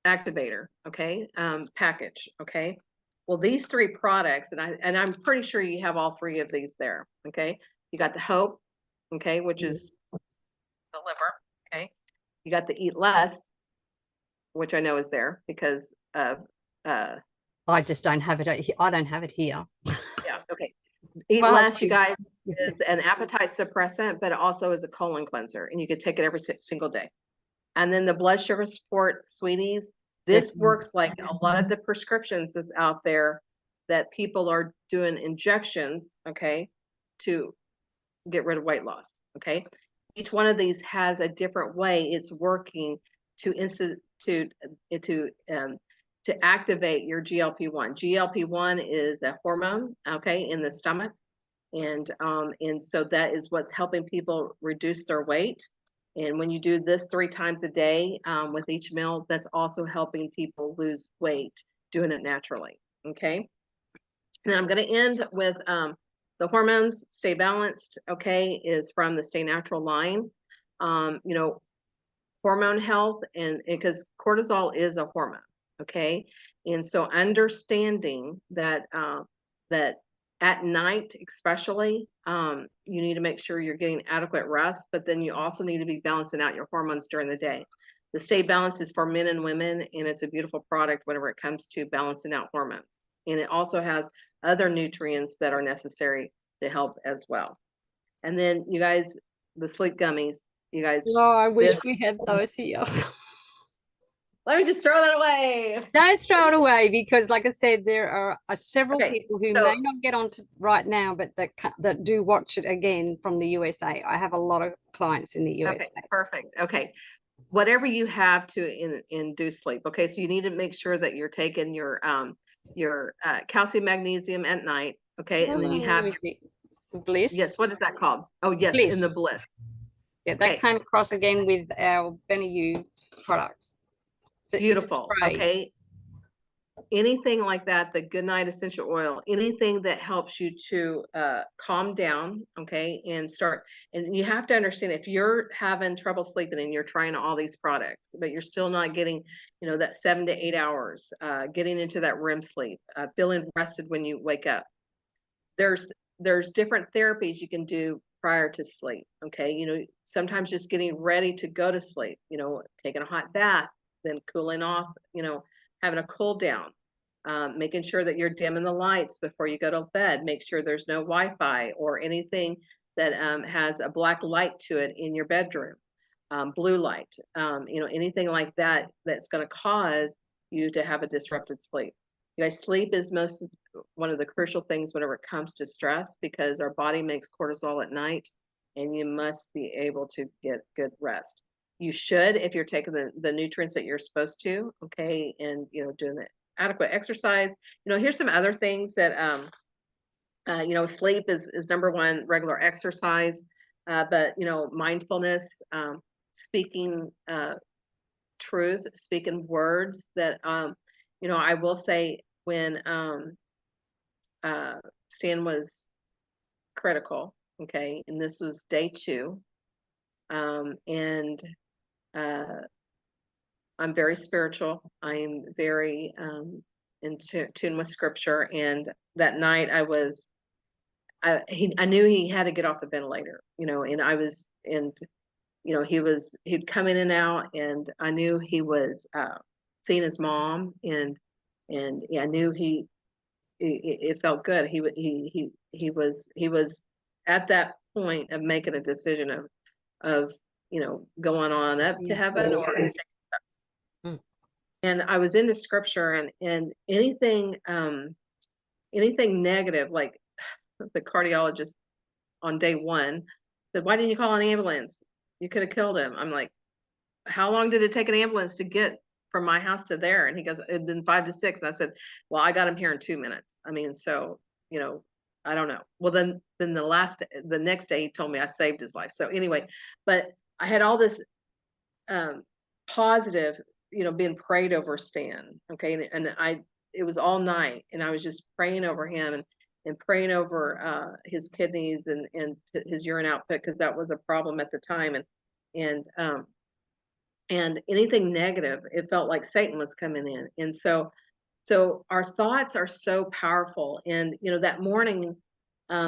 B: activator, okay, package, okay. Well, these 3 products, and I'm pretty sure you have all 3 of these there, okay. You got the Hope, okay, which is the liver, okay. You got the Eat Less, which I know is there because of
A: I just don't have it. I don't have it here.
B: yeah, okay. Eat
A: My
B: Less,
A: husband-
B: you guys, is an appetite suppressant, but it also is a colon cleanser, and you could take it every single day. And then the blood sugar support sweeties, this works like a lot of the prescriptions that's out there that people are doing injections, okay, to get rid of weight loss, okay. Each one of these has a different way it's working to activate your GLP-1. GLP-1 is a hormone, okay, in the stomach. And so that is what's helping people reduce their weight. And when you do this 3 times a day with each meal, that's also helping people lose weight, doing it naturally. Okay. And I'm going to end with the hormones. Stay Balanced, okay, is from the Stay Natural line. Hormone health, and because cortisol is a hormone, okay. And so understanding that that at night, especially, you need to make sure you're getting adequate rest, but then you also need to be balancing out your hormones during the day. The Stay Balanced is for men and women, and it's a beautiful product whenever it comes to balancing out hormones. And it also has other nutrients that are necessary to help as well. And then you guys, the sleep gummies, you guys.
A: Oh, I wish we had those here.
B: Let me just throw that away.
A: Don't throw it away, because like I said, there are several
B: Okay,
A: people who
B: so-
A: may not get on to right now, but that do watch it again from the USA. I have a lot of clients in the USA.
B: Okay, perfect. Okay. Whatever you have to induce sleep. Okay, so you need to make sure that you're taking your calcium, magnesium at night. Okay, and then you have
A: Bliss.
B: yes. What is that called? Oh, yes,
A: Bliss.
B: in the Bliss.
A: Yeah, that
B: Okay.
A: came across again with our Bennu products. So
B: Beautiful. Okay. Anything like that, the Goodnight essential oil, anything that helps you to calm down, okay, and start. And you have to understand, if you're having trouble sleeping and you're trying all these products, but you're still not getting, that 7 to 8 hours, getting into that REM sleep, feeling rested when you wake up. There's different therapies you can do prior to sleep. Okay, sometimes just getting ready to go to sleep. Taking a hot bath, then cooling off. Having a cool down, making sure that you're dimming the lights before you go to bed. Make sure there's no Wi-Fi or anything that has a black light to it in your bedroom, blue light, anything like that that's going to cause you to have a disrupted sleep. You guys, sleep is one of the crucial things whenever it comes to stress, because our body makes cortisol at night, and you must be able to get good rest. You should, if you're taking the nutrients that you're supposed to, okay, and doing the adequate exercise. Here's some other things that sleep is number one, regular exercise, but mindfulness, speaking truth, speaking words that I will say, when Stan was critical, okay, and this was day 2, and I'm very spiritual. I'm very in tune with scripture. And that night I was I knew he had to get off the ventilator, he'd come in and out, and I knew he was seeing his mom, and yeah, I knew it felt good. He was at that point of making a decision of going on up to heaven or staying with us.
A: Mm.
B: And I was into scripture, and anything negative, like the cardiologist on day one said, "Why didn't you call an ambulance? You could have killed him." I'm like, "How long did it take an ambulance to get from my house to there?" And he goes, "It'd been 5 to 6." And I said, "Well, I got him here in 2 minutes." I mean, so, I don't know. Well, then the next day he told me I saved his life. So anyway, but I had all this positive, being prayed over Stan. Okay. And it was all night, and I was just praying over him, and praying over his kidneys, and his urine output, because that was a problem at the time. And anything negative, it felt like Satan was coming in. And so our thoughts are so powerful. And that morning,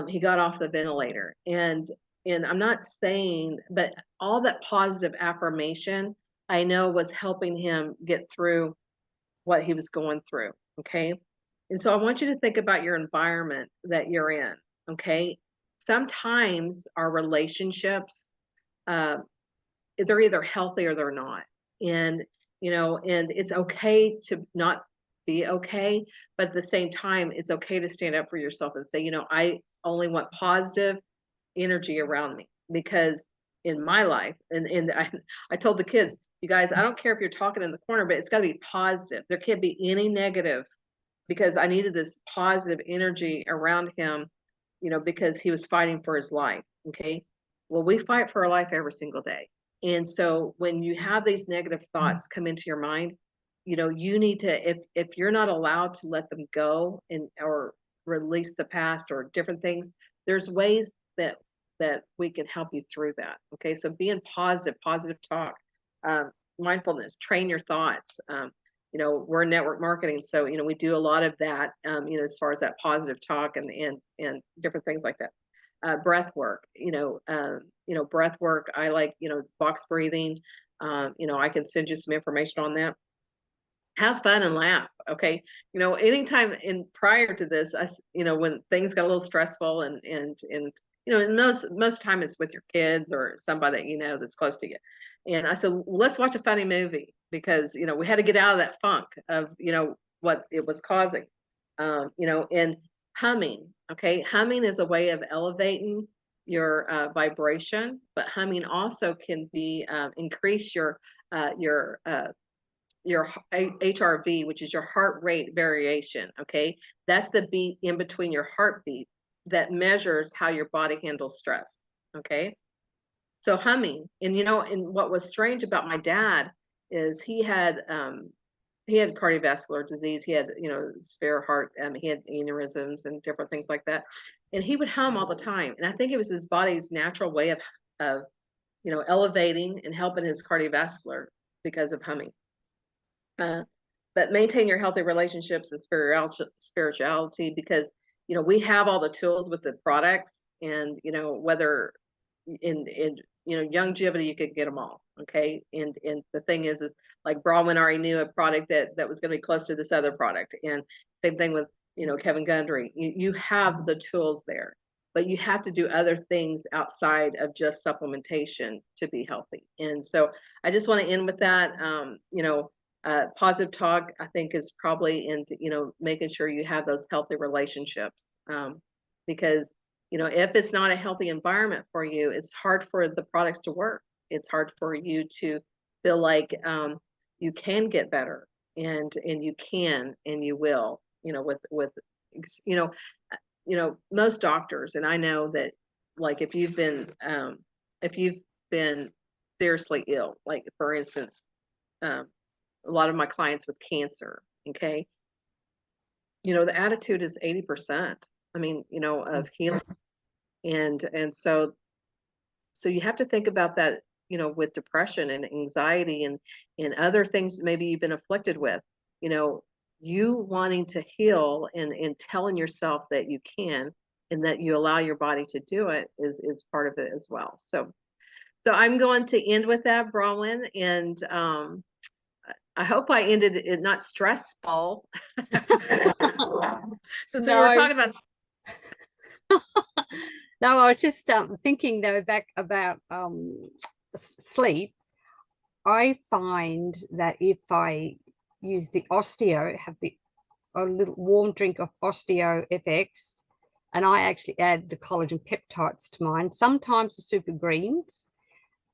B: he got off the ventilator, and I'm not saying, but all that positive affirmation I know was helping him get through what he was going through. Okay. And so I want you to think about your environment that you're in. Okay. Sometimes our relationships, uh, they're either healthy or they're not. And, and it's okay to not be okay, but at the same time, it's okay to stand up for yourself and say, I only want positive energy around me, because in my life, and I told the kids, you guys, I don't care if you're talking in the corner, but it's got to be positive. There can't be any negative, because I needed this positive energy around him, because he was fighting for his life. Okay. Well, we fight for our life every single day. And so when you have these negative thoughts come into your mind, you need to, if you're not allowed to let them go, or release the past or different things, there's ways that we can help you through that. Okay. So being positive talk, mindfulness, train your thoughts. We're in network marketing, so we do a lot of that, as far as that positive talk, and different things like that. Breath work, breath work. I like, box breathing. I can send you some information on that. Have fun and laugh. Okay. Anytime prior to this, when things got a little stressful, and and most time it's with your kids or somebody that that's close to you. And I said, let's watch a funny movie, because we had to get out of that funk of what it was causing. And humming. Okay, humming is a way of elevating your vibration, but humming also can be increase your HRV, which is your heart rate variation. Okay, that's the beat in between your heartbeat that measures how your body handles stress. Okay, so humming. And what was strange about my dad is he had cardiovascular disease. He had spare heart. He had aneurysms and different things like that, and he would hum all the time. And I think it was his body's natural way of elevating and helping his cardiovascular because of humming. But maintain your healthy relationships and spirituality, because we have all the tools with the products, and whether in longevity, you could get them all. Okay, and the thing is like Bronie already knew a product that was going to be close to this other product, and same thing with Kevin Gundry. You have the tools there, but you have to do other things outside of just supplementation to be healthy. And so I just want to end with that. Positive talk, I think, is probably into making sure you have those healthy relationships, because if it's not a healthy environment for you, it's hard for the products to work. It's hard for you to feel like you can get better, and you can, and you will. With most doctors, and I know that, like, if you've been seriously ill, like for instance, a lot of my clients with cancer, okay, the attitude is 80%. I mean, of healing. And so you have to think about that, with depression and anxiety and other things maybe you've been afflicted with, you wanting to heal and telling yourself that you can. and that you allow your body to do it is part of it as well. So I'm going to end with that, Bronwyn, and I hope I ended it not stressful. Since we were
A: No.
B: talking about
A: No, I was just thinking though back about sleep. I find that if I use the Osteo, have a little warm drink of Osteo FX, and I actually add the collagen peptides to mine, sometimes the super greens,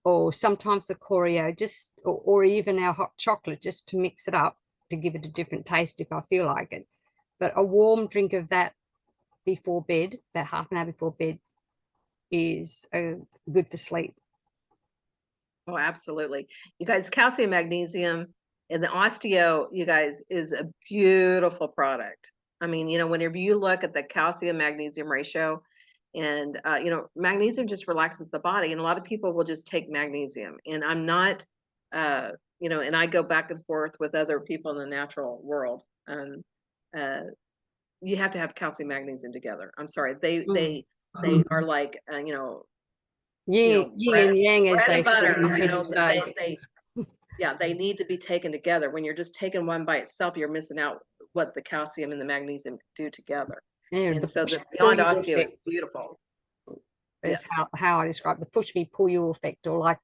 A: or sometimes the Choreo, just or even our hot chocolate, just to mix it up to give it a different taste if I feel like it. But a warm drink of that before bed, about half an hour before bed, is good for sleep.
B: Oh, absolutely. You guys, calcium, magnesium, and the Osteo, you guys, is a beautiful product. I mean, you know, whenever you look at the calcium magnesium ratio, and you know, magnesium just relaxes the body, and a lot of people will just take magnesium. And I'm not, you know, and I go back and forth with other people in the natural world. You have to have calcium, magnesium together. I'm sorry, they are like, you know,
A: Yin and yang, as
B: bread
A: they
B: and butter,
A: say.
B: you know, they need to be taken together. When you're just taking one by itself, you're missing out what the calcium and the magnesium do together.
A: Yeah,
B: And
A: the
B: so the
A: push
B: Beyond
A: pull you
B: Osteo
A: effect
B: is beautiful.
A: is
B: Yes.
A: how I describe the push me pull you effect, or like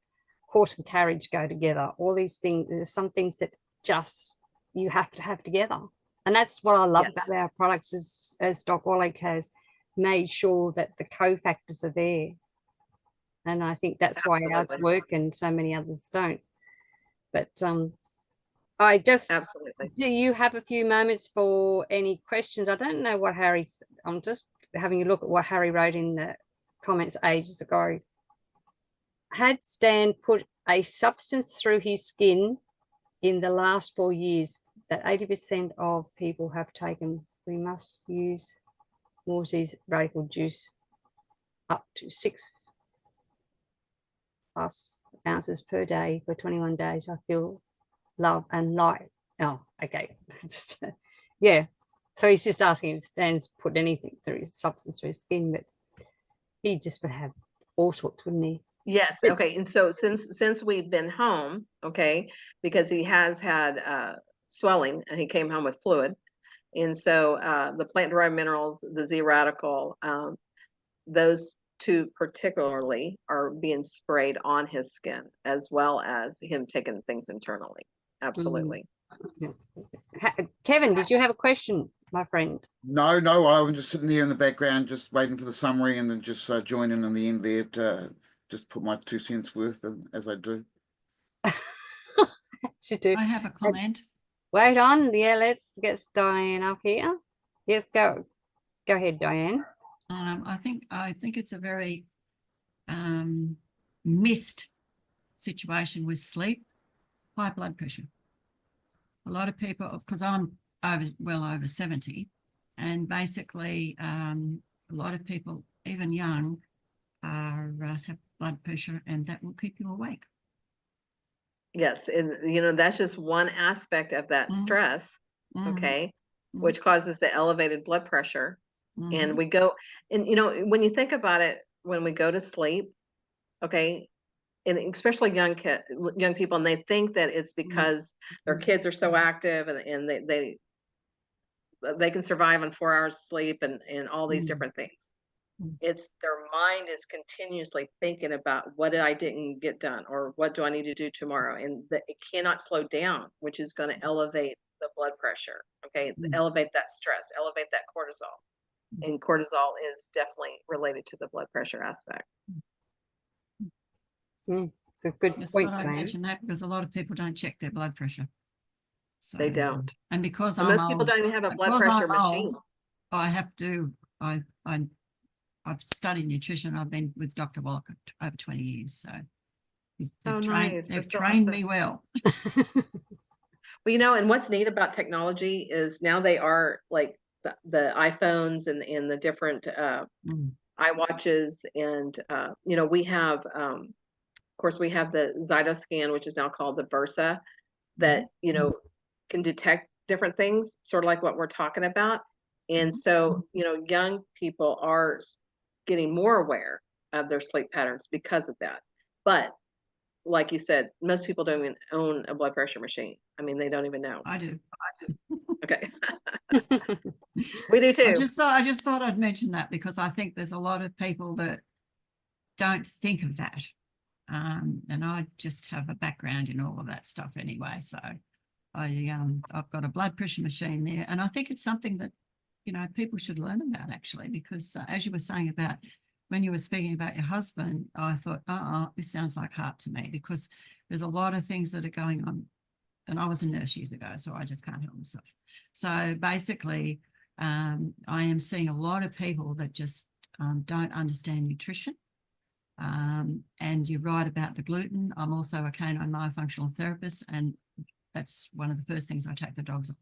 A: horse and carriage go together. All these things, there's some things that just you have to have together, and that's what I love
B: Yes.
A: about our products. Is as Doc Wallach has made sure that the cofactors are there, and I think that's why ours
B: Absolutely.
A: work and so many others don't. But I just,
B: Absolutely.
A: do you have a few moments for any questions? I don't know what Harry's, I'm just having a look at what Harry wrote in the comments ages ago. Had Stan put a substance through his skin in the last 4 years that 80% of people have taken? We must use Morse's radical juice up to 6+ ounces per day for 21 days. I feel love and light. Oh, okay. Yeah. So he's just asking if Stan's put anything through his substance through his skin, but he just would have all sorts, wouldn't he?
B: Yes. Okay. And so since we've been home, okay, because he has had swelling and he came home with fluid. And so the plant-derived minerals, the Z radical, those two particularly are being sprayed on his skin, as well as him taking things internally. Absolutely.
A: Kevin, did you have a question, my friend?
D: No, I'm just sitting here in the background, just waiting for the summary, and then just joining in the end there to just put my 2 cents worth in, as I do.
A: You do.
E: I have a comment.
A: Wait on. Yeah, let's get Diane up here. Yes, go ahead, Diane.
E: I think it's a very missed situation with sleep, high blood pressure. A lot of people, because I'm over 70, and basically a lot of people, even young, have blood pressure, and that will keep you awake.
B: Yes. And, you know, that's just one aspect of that stress, okay, which causes the elevated blood pressure. And we go, and, you know, when you think about it, when we go to sleep, okay, and especially young people, and they think that it's because their kids are so active and they can survive on 4 hours sleep and all these different things. It's their mind is continuously thinking about what I didn't get done, or what do I need to do tomorrow, and it cannot slow down, which is going to elevate the blood pressure. Okay, elevate that stress, elevate that cortisol, and cortisol is definitely related to the blood pressure aspect.
A: It's a good
E: Yes,
A: point,
E: I
A: Diane.
E: mention that because a lot of people don't check their blood pressure. So,
B: They don't,
E: and because
B: and most people don't even have a blood pressure machine.
E: I have to. I've studied nutrition. I've been with Dr. Wallach over 20 years, so they've trained me well.
B: Well, you know, and what's neat about technology is now they are like the iPhones and the different iWatches, and you know, we have of course we have the Zytoscan, which is now called the Versa, that you know can detect different things, sort of like what we're talking about. And so, young people are getting more aware of their sleep patterns because of that. But like you said, most people don't even own a blood pressure machine. I mean, they don't even know.
E: I do.
B: Okay. We do too.
E: I just thought I'd mention that because I think there's a lot of people that don't think of that. And I just have a background in all of that stuff anyway. So I've got a blood pressure machine there, and I think it's something that, people should learn about actually, because as you were saying about when you were speaking about your husband, I thought, this sounds like heart to me, because there's a lot of things that are going on. And I was a nurse years ago, so I just can't help myself. So basically, I am seeing a lot of people that just don't understand nutrition. And you're right about the gluten. I'm also a canine myofunctional therapist, and that's one of the first things I take the dogs off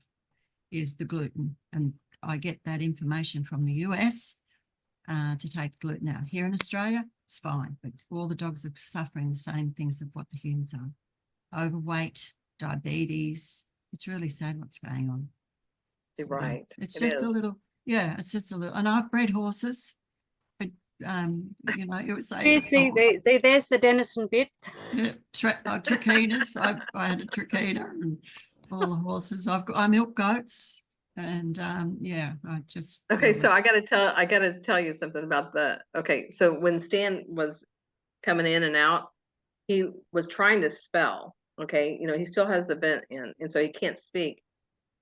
E: is the gluten. And I get that information from the US to take the gluten out. Here in Australia, it's fine, but all the dogs are suffering the same things of what the humans are. Overweight, diabetes. It's really sad what's going on.
B: You're right.
E: It's just a little, it's just a little, and I've bred horses, but it was
A: You see, there's the Dennison bit.
E: Trichinas. I had a trichina and all the horses. I milk goats, and I just
B: Okay. So I got to tell you something about so when Stan was coming in and out, he was trying to spell. Okay. He still has the vent in, and so he can't speak.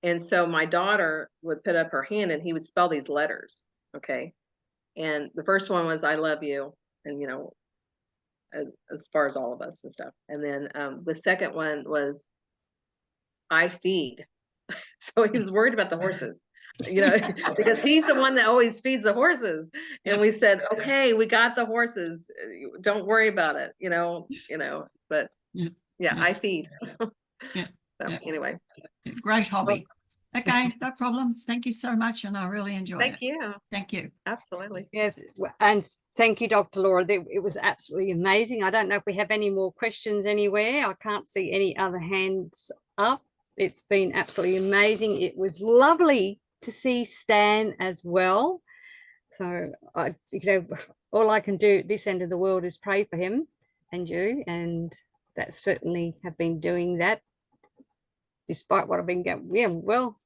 B: And so my daughter would put up her hand and he would spell these letters. Okay. And the first one was, I love you. And, as far as all of us and stuff. And then the second one was, I feed. So he was worried about the horses, because he's the one that always feeds the horses. And we said, okay, we got the horses. Don't worry about it, but I feed.
E: Yeah.
B: So anyway.
E: Great hobby. Okay, no problem. Thank you so much, and I really enjoyed it.
B: Thank you.
E: Thank you.
B: Absolutely.
A: Yeah, and thank you, Dr. Laura. It was absolutely amazing. I don't know if we have any more questions anywhere. I can't see any other hands up. It's been absolutely amazing. It was lovely to see Stan as well. So all I can do at this end of the world is pray for him and you, and that certainly have been doing that. Despite what I've been going, well,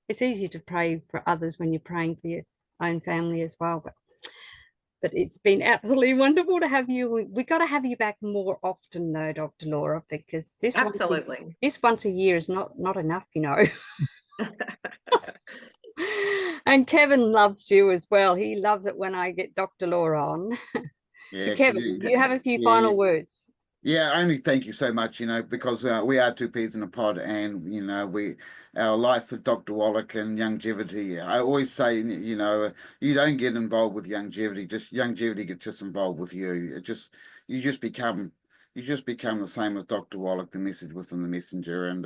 A: it's easy to pray for others when you're praying for your own family as well. But it's been absolutely wonderful to have you. We got to have you back more often, though, Dr. Laura, because this once a year is not enough, And Kevin loves you as well. He loves it when I get Dr. Laura on. So Kevin, do you have a few final words?
D: Yeah, only thank you so much, because we are two peas in a pod, and our life with Dr. Wallach and longevity. I always say, you don't get involved with longevity; just longevity gets involved with you. You just become the same as Dr. Wallach, the message within the messenger, and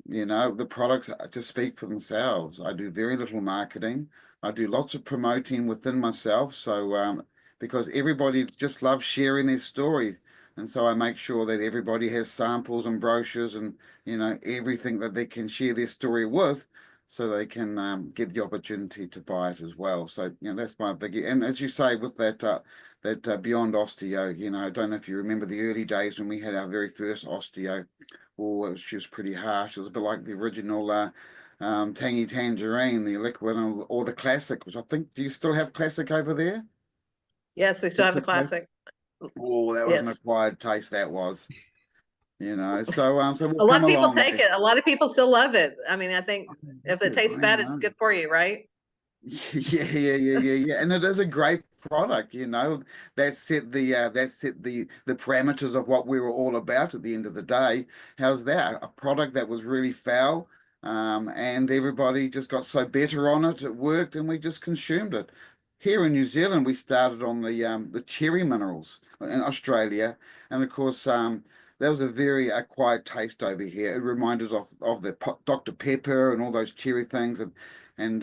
D: the products just speak for themselves. I do very little marketing. I do lots of promoting within myself, so because everybody just loves sharing their story. And so I make sure that everybody has samples and brochures and, everything that they can share their story with, so they can get the opportunity to buy it as well. So, that's my biggie. And as you say, with that Beyond Osteo, I don't know if you remember the early days when we had our very first Osteo. She was pretty harsh. It was a bit like the original Tangy Tangerine, the liquid, or the Classic, which I think, do you still have Classic over there?
B: Yes, we still have the Classic.
D: Oh, that was an acquired taste. That was, So we'll
B: a lot of people take it. A lot of people still love it. I mean, I think if it tastes bad, it's good for you, right?
D: Yeah. And it is a great product. That set the parameters of what we were all about at the end of the day. How's that? A product that was really foul, and everybody just got so better on it. It worked, and we just consumed it. Here in New Zealand, we started on the cherry minerals in Australia, and of course, that was a very acquired taste over here. It reminded us of the Dr. Pepper and all those cherry things, and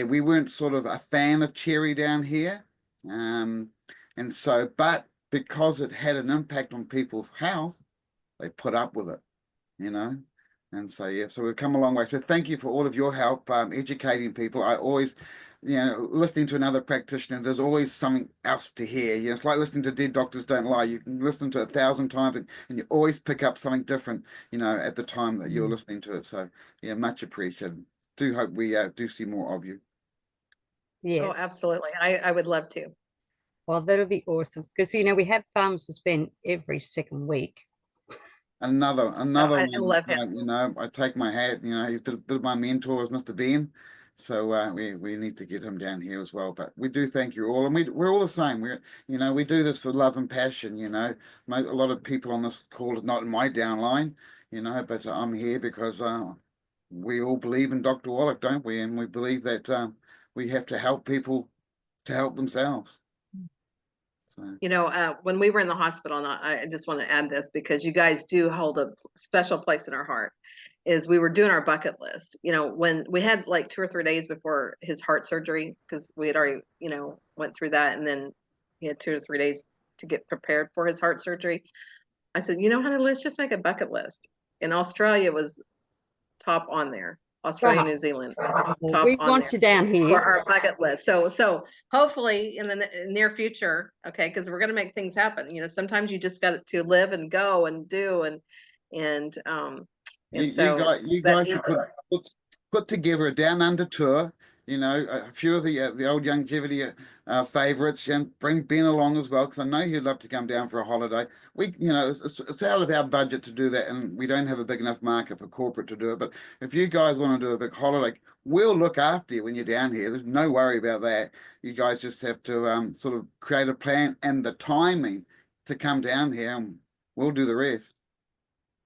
D: we weren't sort of a fan of cherry down here, and so, but because it had an impact on people's health, they put up with it, And so, yeah, so we've come a long way. So thank you for all of your help educating people. I always, listening to another practitioner, there's always something else to hear. It's like listening to Dead Doctors Don't Lie. You can listen to it 1,000 times and you always pick up something different, at the time that you're listening to it. So, yeah, much appreciated. Do hope we do see more of you.
A: Yeah.
B: Oh, absolutely. I would love to.
A: Well, that'll be awesome because, we have pharmacists been every second week.
D: Another
B: I
D: one,
B: love him.
D: I take my hat, he's a bit of my mentor as Mr. Ben. So we need to get him down here as well. But we do thank you all, and we're all the same. We do this for love and passion. A lot of people on this call is not in my downline, but I'm here because we all believe in Dr. Wallach, don't we? And we believe that we have to help people to help themselves. So.
B: When we were in the hospital, and I just want to add this because you guys do hold a special place in our heart, is we were doing our bucket list. When we had like 2 or 3 days before his heart surgery, because we had already, went through that, and then he had 2 or 3 days to get prepared for his heart surgery. I said, honey, let's just make a bucket list. And Australia was top on there. Australia, New Zealand, top
A: we
B: on
A: want
B: there
A: you down here
B: for our bucket list. So hopefully in the near future, okay, because we're going to make things happen. Sometimes you just got to live and go and do and
D: you guys should put together a down under tour. A few of the old longevity favorites, and bring Ben along as well, because I know he'd love to come down for a holiday. It's out of our budget to do that, and we don't have a big enough market for corporate to do it. But if you guys want to do a big holiday, we'll look after you when you're down here. There's no worry about that. You guys just have to sort of create a plan and the timing to come down here, and we'll do the rest.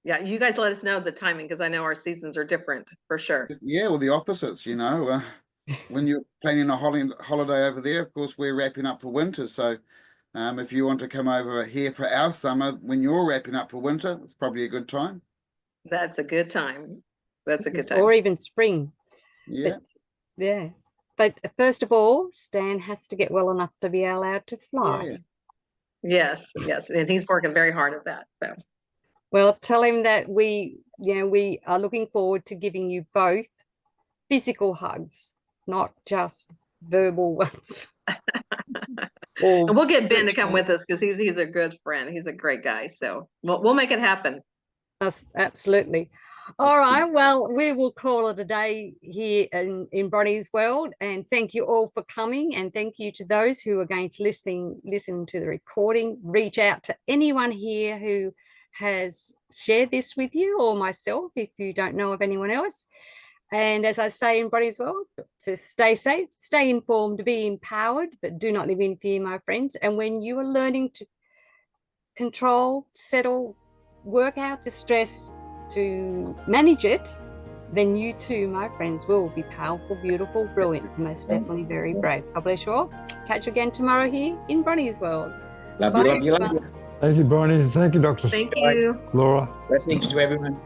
B: Yeah, you guys let us know the timing, because I know our seasons are different for sure.
D: Yeah, well, the opposites, when you're planning a holiday over there, of course, we're wrapping up for winter. So if you want to come over here for our summer, when you're wrapping up for winter, it's probably a good time.
B: That's a good time. That's a good time.
A: or even spring.
D: Yeah.
A: But first of all, Stan has to get well enough to be allowed to fly.
D: Yeah.
B: Yes, and he's working very hard at that. So.
A: Well, tell him that we are looking forward to giving you both physical hugs, not just verbal ones.
B: And we'll get Ben to come with us because he's a good friend. He's a great guy. So we'll make it happen.
A: Absolutely. All right. Well, we will call it a day here in Bronie's world. And thank you all for coming. And thank you to those who are going to listen to the recording. Reach out to anyone here who has shared this with you, or myself if you don't know of anyone else. And as I say in Bronie's world, to stay safe, stay informed, be empowered, but do not live in fear, my friends. And when you are learning to control, settle, work out the stress, to manage it, then you too, my friends, will be powerful, beautiful, brilliant, most definitely very brave. God bless you all. Catch you again tomorrow here in Bronie's world.
F: Love you.
G: Thank you, Bronie. Thank you, Dr.
B: Thank you.
G: Laura.
F: Blessings to everyone.